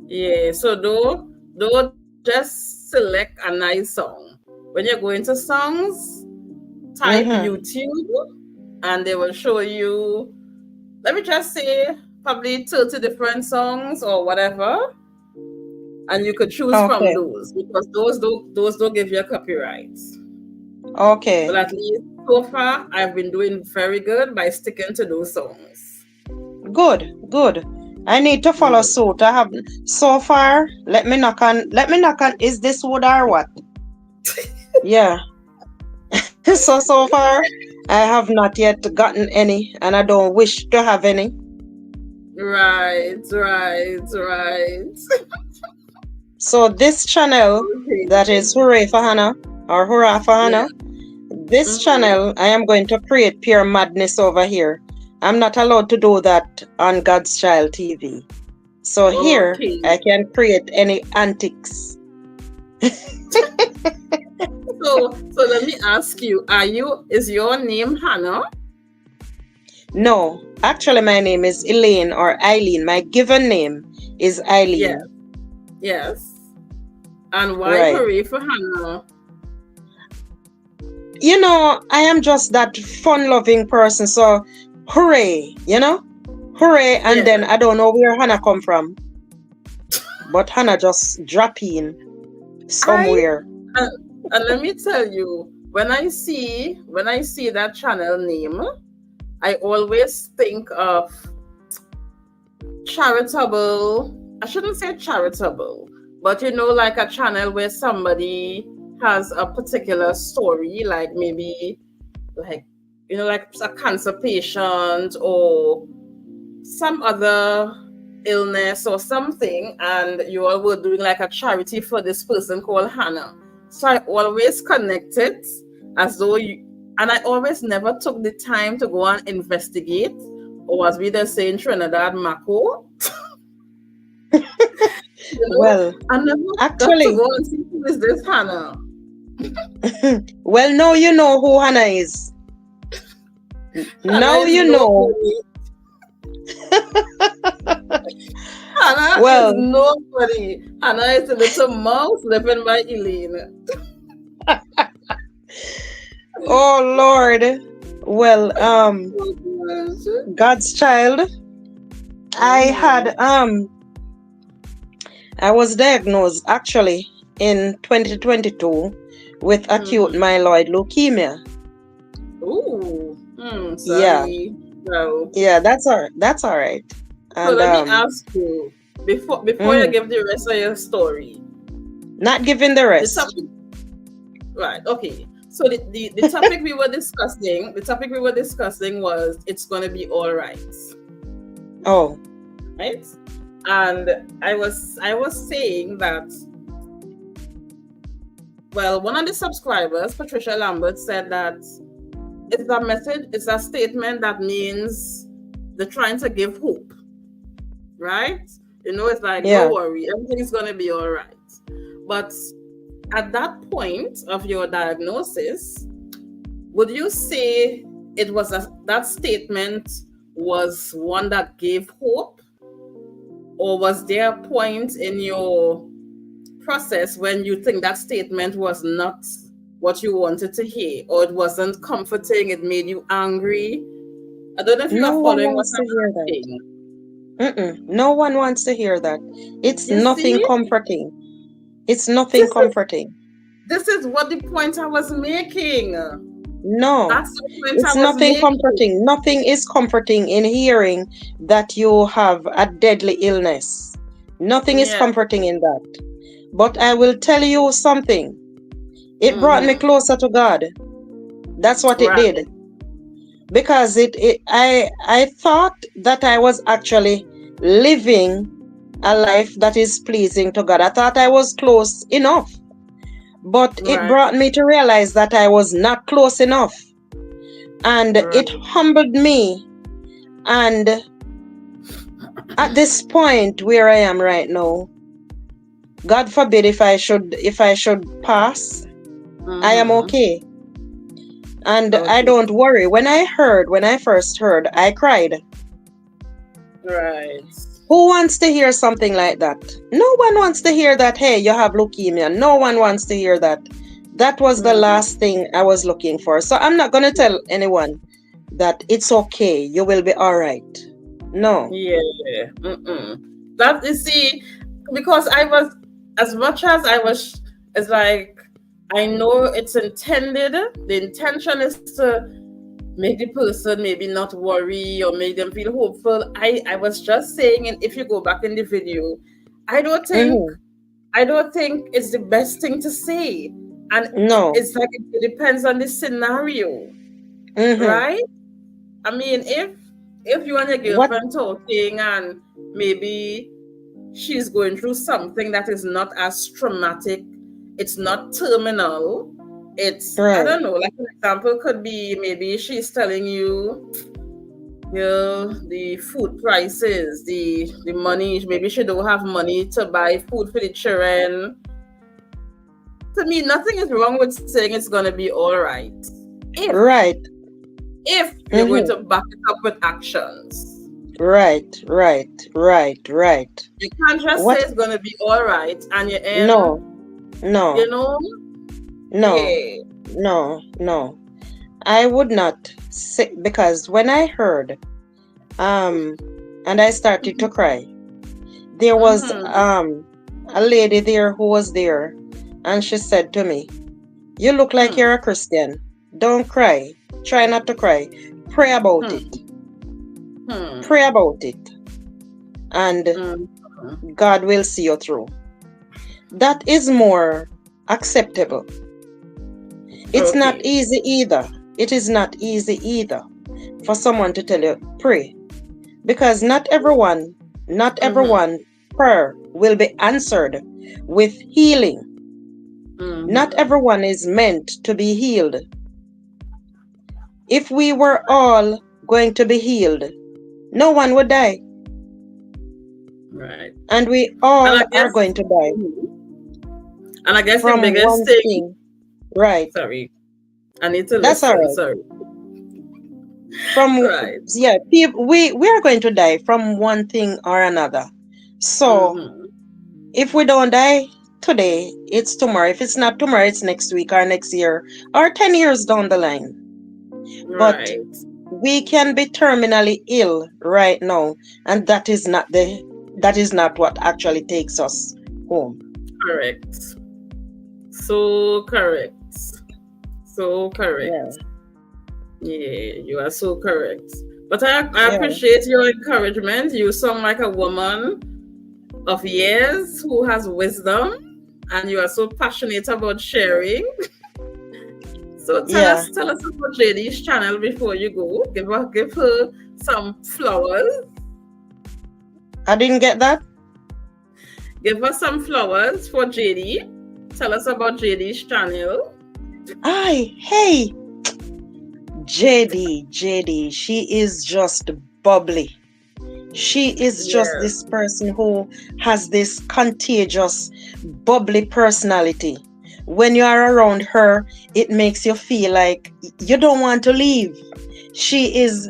Yeah, so don't just select a nice song. When you go into songs, type YouTube and they will show you, let me just say, probably 30 different songs or whatever. And you could choose from those, because those don't give you copyrights. Okay. But at least so far, I've been doing very good by sticking to those songs. Good. I need to follow suit. I have so far. Let me knock on. Is this wood or what? Yeah. So far, I have not yet gotten any, and I don't wish to have any. Right, right, right. So this channel that Okay. is Hooray for Hannah or Hurrah for Yeah. Hannah, this Mm-hmm. channel I am going to create pure madness over here. I'm not allowed to do that on God's Child TV. So here Okay. I can create any antics. So let me ask you, is your name Hannah? No, actually my name is Elaine or Eileen. My given name is Eileen. Yes. Yes. And why Right. hooray for Hannah? You know, I am just that fun-loving person. So hooray, you know? Hooray, and Yeah. then I don't know where Hannah come from. But Hannah just drop in somewhere. And let me tell you, when I see that channel name, I always think of charitable. I shouldn't say charitable, but like a channel where somebody has a particular story, like maybe like like a cancer patient or some other illness or something, and you all were doing like a charity for this person called Hannah. So I always connect it as though and I always never took the time to go and investigate, or as we just say in Trinidad, Mako. Well, I never got to actually, go and see who is this Hannah. well, now you know who Hannah is. Hannah Now is you know. Hannah Well, is nobody. Hannah is a little mouse living by Elaine. oh Lord. Well, God's child. I was diagnosed actually in 2022 with acute myeloid leukemia. Ooh. Sorry. Yeah. Well, Yeah, that's all right. so And let me ask you, before you give the rest of your story. Not giving the rest. Right, okay. So the topic we were discussing, was it's gonna be all right. Oh. Right? And I was saying that, well, one of the subscribers, Patricia Lambert, said that it's a message, it's a statement that means they're trying to give hope. Right? It's like, don't worry, everything is gonna be all right. But at that point of your diagnosis, would you say it was that statement was one that gave hope? Or was there a point in your process when you think that statement was not what you wanted to hear, or it wasn't comforting, it made you angry? I don't know if you are following what I'm saying. No one wants to hear that. It's nothing comforting. It's nothing comforting. This is what the point I was making. No, that's the point it's nothing comforting. Nothing is comforting in hearing that you have a deadly illness. Nothing is comforting in that. But I will tell you something. It brought me closer to God. That's what it did. Because I thought that I was actually living a life that is pleasing to God. I thought I was close enough. But it brought me to realize that I was not close enough. And it humbled me. And at this point where I am right now, God forbid if I should pass, I am okay. And I don't worry. When I first heard, I cried. Right. Who wants to hear something like that? No one wants to hear that, hey, you have leukemia. No one wants to hear that. That was the last thing I was looking for. So I'm not going to tell anyone that it's okay. You will be all right. No. Yeah. That, you see, because I was, as much as I was, it's like, I know it's intended. The intention is to make the person maybe not worry or make them feel hopeful. I was just saying, and if you go back in the video, I don't think it's the best thing to say. And No. it's like it depends on the scenario, Mm-hmm. right? I mean, if you and your What? girlfriend talking and maybe she's going through something that is not as traumatic, it's not terminal, it's, I Right. don't know, like an example could be maybe she's telling you, the food prices, the money, maybe she don't have money to buy food for the children. To me, nothing is wrong with saying it's gonna be all right. Right. If you're going Mm-hmm. to back it up with actions. Right. You can't just What? say it's gonna be all right and you're in, No. you No. know, No. yeah. No. I would not say, because when I heard, and I started to cry, there was Mm-hmm. a lady there who was there, and she said to me, "You look like you're a Christian. Don't cry. Try not to cry. Pray about it. Pray about it. And God will see you through." That is more acceptable. It's not Okay. easy either. It is not easy either for someone to tell you, pray. Because not everyone prayer will be answered with healing. Not everyone is meant to be healed. If we were all going to be healed, no one would die. Right. And we And all I are guess, going to die and I guess the from biggest one thing, thing. Right. sorry, I need to That's all listen. right. Sorry. From Right. yeah, we are going to die from one thing or another. So if we don't die today, it's tomorrow. If it's not tomorrow, it's next week or next year or 10 years down the line. But Right. we can be terminally ill right now, and that is not what actually takes us home. Correct. So correct. So correct. Yeah, you are so correct. But I appreciate your encouragement. You sound like a woman of years who has wisdom, and you are so passionate about sharing. So tell us about JD's channel before you go. Give her some flowers. I didn't get that. Give us some flowers for JD. Tell us about JD's channel. Hey, JD, she is just bubbly. She is just this person who has this contagious, bubbly personality. When you are around her, it makes you feel like you don't want to leave. She is,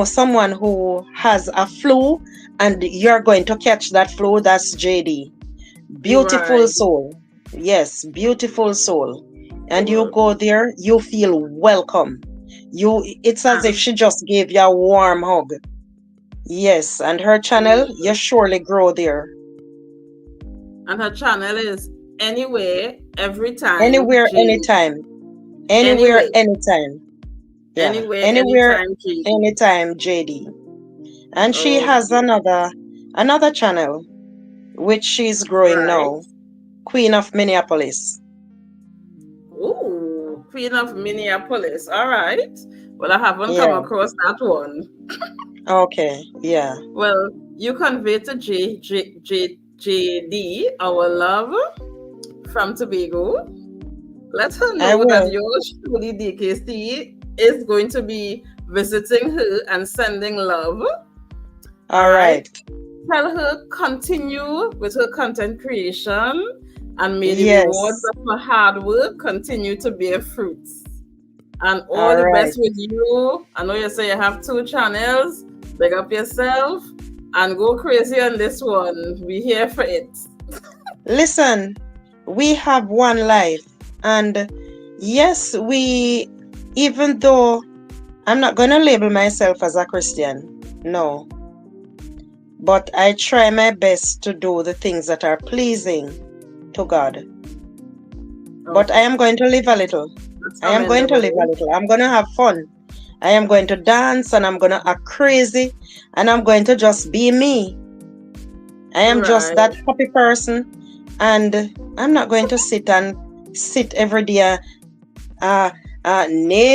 someone who has a flu and you're going to catch that flu. That's JD. Beautiful soul. Yes, beautiful soul. And you go there, you feel welcome. It's as if she just gave you a warm hug. Yes, and her channel, you surely grow there. And her channel is Anywhere, Every Time. Anywhere, anytime. Anywhere, anytime. Yeah. Anywhere, anytime, JD. And she has another channel, which she's growing now. Queen of Minneapolis. Ooh, Queen of Minneapolis. All right. Well, I haven't come across that one. Okay, yeah. Well, you convey to JD our love from Tobago. Let her know that yours truly, DKC, is going to be visiting her and sending love. All right. Tell her continue with her content creation, and may the rewards of her hard work continue to bear fruits. And all the best with you. I know you say you have 2 channels. Big up yourself and go crazy on this one. We're here for it. Listen, we have one life. And yes, even though I'm not going to label myself as a Christian, no. But I try my best to do the things that are pleasing to God. Okay. But I am going to live a little. I'm going to have fun. I am going to dance and I'm going to act crazy and I'm going to just be me. I am just that happy person, and I'm not going to sit and sit every day. Nearer,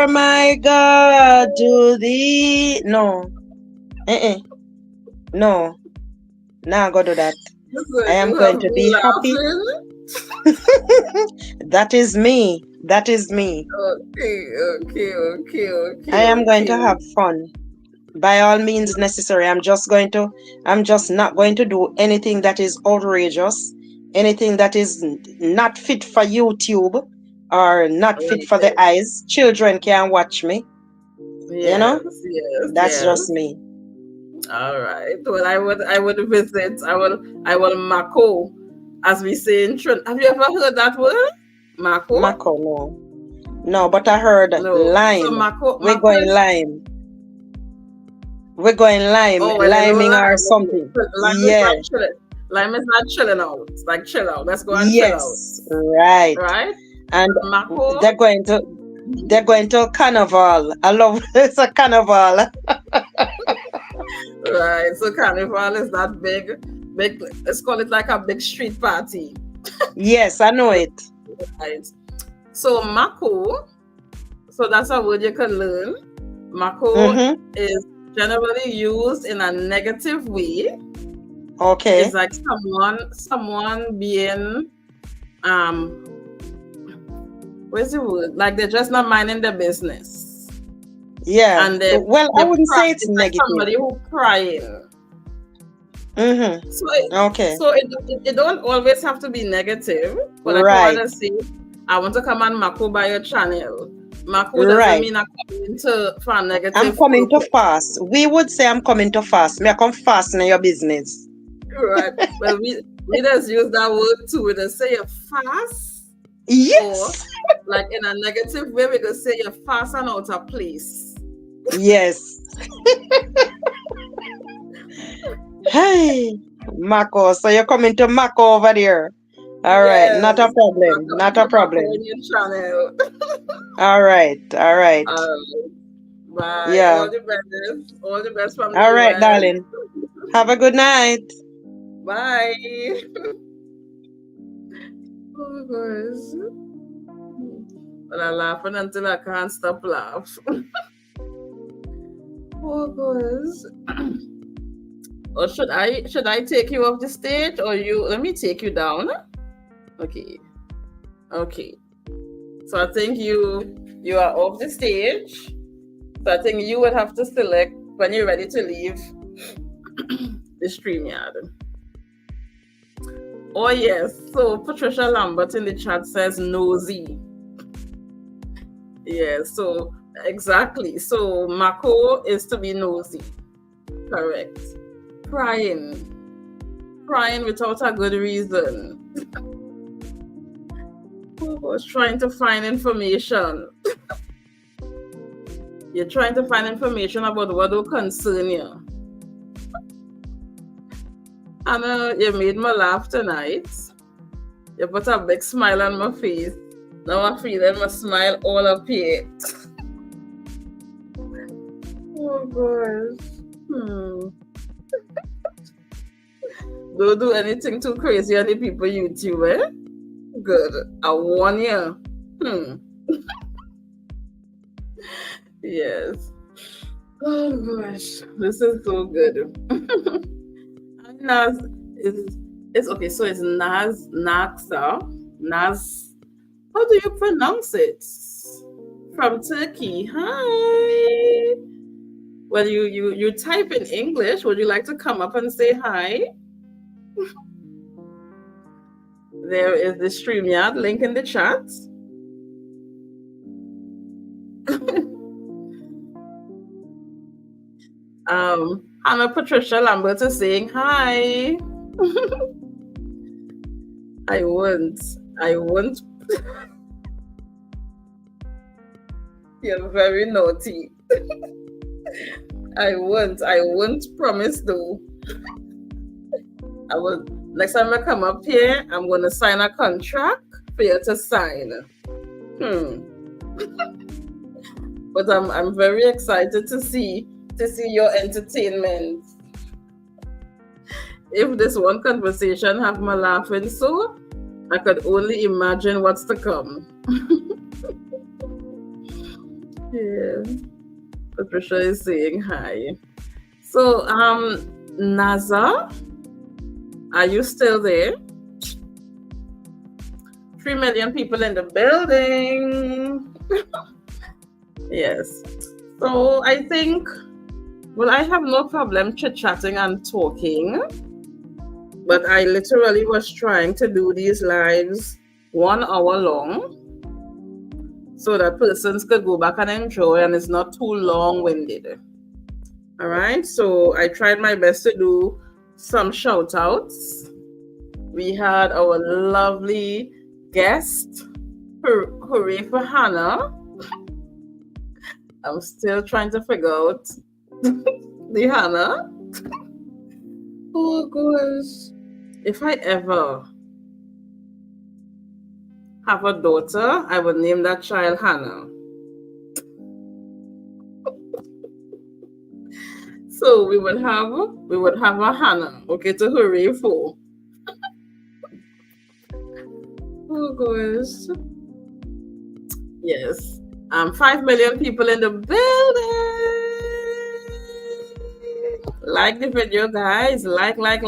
my God, to thee. No. No. Now I go do that. I am You going have to me be happy. laughing. That is me. That is me. Okay. I am going to have fun. By all means necessary. I'm just not going to do anything that is outrageous, anything that is not fit for YouTube or not fit for the eyes. Children can watch me. Yes. That's just me. All right. Well, I would visit. I will Mako, as we say in Trinidad. Have you ever heard that word? Mako? Mako, no, but I heard lime. So Mako, We're going lime. We're going lime, liming or something. Lime is not chilling out. It's like chill out. Let's go and chill out. Right. And Mako, they're going to carnival. I love it's a carnival. Right. So carnival is that big. Let's call it like a big street party. Yes, I know it. Right. So Mako, so that's a word you can learn. Mako is generally used in a negative way. Okay. It's like someone being where's the word? Like they're just not minding their business. Yeah. And I wouldn't say it's negative. Like somebody who's crying. So it don't always have to be negative. But like I want to say, I want to come and Mako by your channel. Mako doesn't mean I'm coming for a negative. I'm coming to fast. We would say I'm coming to fast. Me I come fast in your business. Right. Well, we just use that word too. We just say you fast. Yes. Or, like in a negative way, we just say you're fast and out of place. Yes. Hey, Mako. So you're coming to Mako over there. All right, not a problem. Not a problem. All right. Bye. Yeah. All the best from all right, darling. Have a good night. Bye. Oh gosh. Well, I'm laughing until I can't stop laughing. Oh gosh. Or should I take you off the stage or you? Let me take you down. Okay. So I think you are off the stage. So I think you would have to select when you're ready to leave the StreamYard. Oh yes. So Patricia Lambert in the chat says nosy. Yeah. So exactly. So Mako is to be nosy. Correct. Crying without a good reason. Was trying to find information. You're trying to find information about what will concern you. And you made me laugh tonight. You put a big smile on my face. Now I'm feeling my smile all up here. Oh gosh. Don't do anything too crazy on the people YouTube, eh? Good. I warn you. Yes. Oh gosh, this is so good. Naz it's okay. So it's Naxa. Naz. How do you pronounce it? From Turkey. Hi. Well, you type in English. Would you like to come up and say hi? There is the StreamYard link in the chat. Hannah Patricia Lambert is saying hi. I won't. You're very naughty. I won't promise though. I will. Next time I come up here, I'm going to sign a contract for you to sign. But I'm very excited to see your entertainment. If this one conversation have me laughing so, I could only imagine what's to come. Yeah. Patricia is saying hi. So, NASA, are you still there? 3 million people in the building. Yes. So I think, well, I have no problem chit-chatting and talking, but I literally was trying to do these lives 1 hour long so that persons could go back and enjoy and it's not too long-winded. All right, so I tried my best to do some shout outs. We had our lovely guest, hooray for Hannah. I'm still trying to figure out the Hannah. Oh gosh, if I ever have a daughter, I would name that child Hannah. So we would have a Hannah, okay, to hooray for. Oh gosh. Yes. 5 million people in the building. Like the video, guys. Like. Like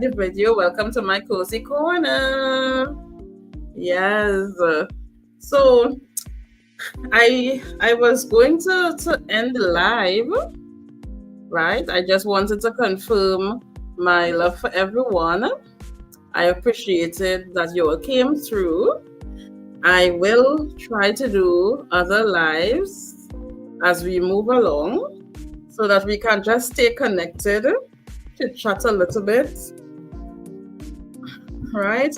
the video. Welcome to my cozy corner. Yes. So I was going to end the live, right? I just wanted to confirm my love for everyone. I appreciated that you all came through. I will try to do other lives as we move along so that we can just stay connected, to chat a little bit. Right?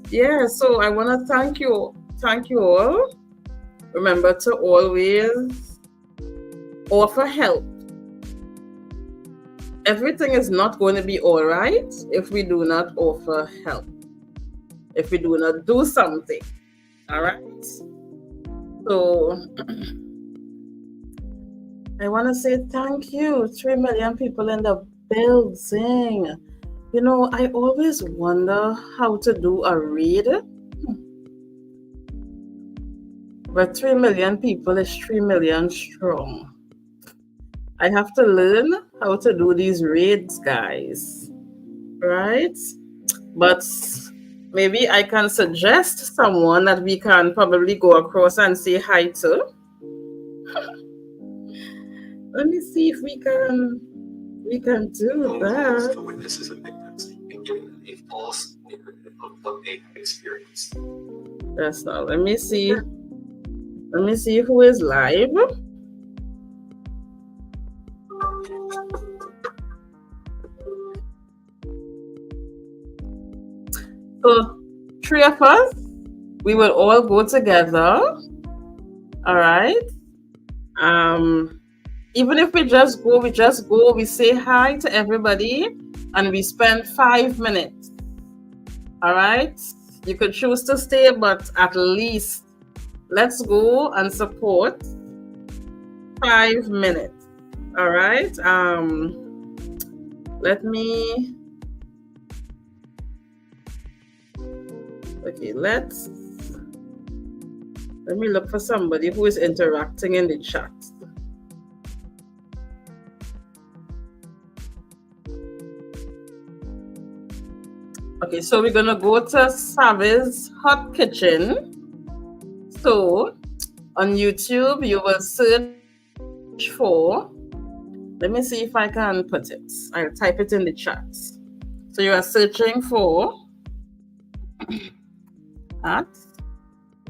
Yeah, so I want to thank you all. Remember to always offer help. Everything is not going to be all right if we do not offer help, if we do not do something. All right? So I want to say thank you. 3 million people in the building. You know, I always wonder how to do a read. But 3 million people is 3 million strong. I have to learn how to do these raids, guys. Right? But maybe I can suggest someone that we can probably go across and say hi to. Let me see if we can do that. The witnesses and victims and giving them a false narrative of what they have experienced. That's not. Let me see who is live. So 3 of us, we will all go together. All right. Even if we just go, we say hi to everybody and we spend 5 minutes. All right. You could choose to stay, but at least let's go and support 5 minutes. All right. Let me look for somebody who is interacting in the chat. Okay, so we're gonna go to Savvy's Hot Kitchen. So on YouTube, you will search for, let me see if I can put it. I'll type it in the chat. So you are searching for at,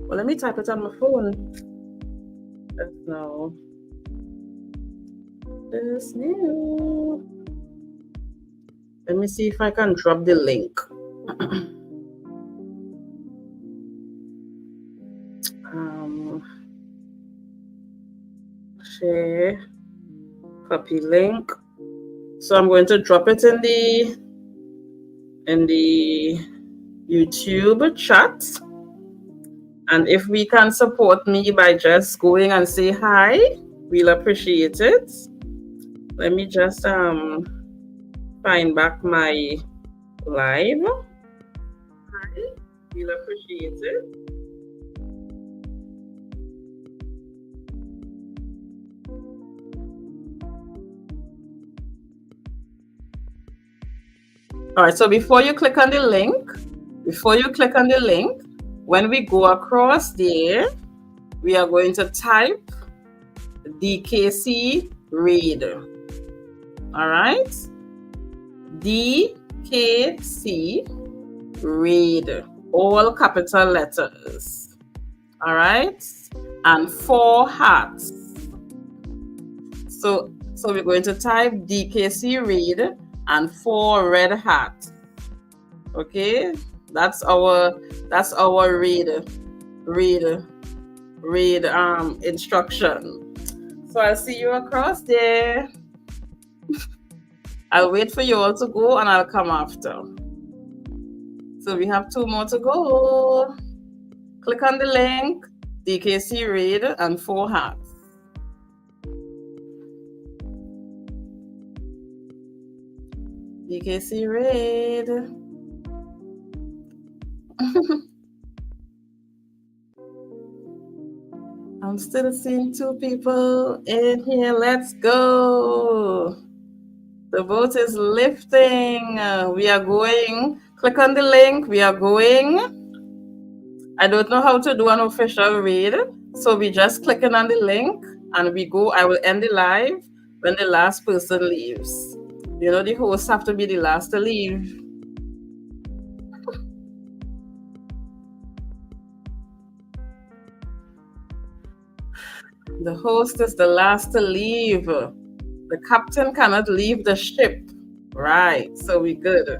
well, let me type it on my phone. This new. Let me see if I can drop the link. Share, copy link. So I'm going to drop it in the YouTube chat. And if we can support me by just going and say hi, we'll appreciate it. Let me just find back my live. We'll appreciate it. All right, so before you click on the link, when we go across there, we are going to type DKC read. All right, DKC read, all capital letters. All right, and 4 hearts. So we're going to type DKC read and 4 red hearts. Okay, that's our read instruction. So I'll see you across there. I'll wait for you all to go and I'll come after. So we have 2 more to go. Click on the link, DKC read and 4 hearts. DKC read. I'm still seeing 2 people in here. Let's go. The boat is lifting. We are going. Click on the link. We are going. I don't know how to do an official read. So we just clicking on the link and we go. I will end the live when the last person leaves. You know, the hosts have to be the last to leave. The host is the last to leave. The captain cannot leave the ship. Right, so we good.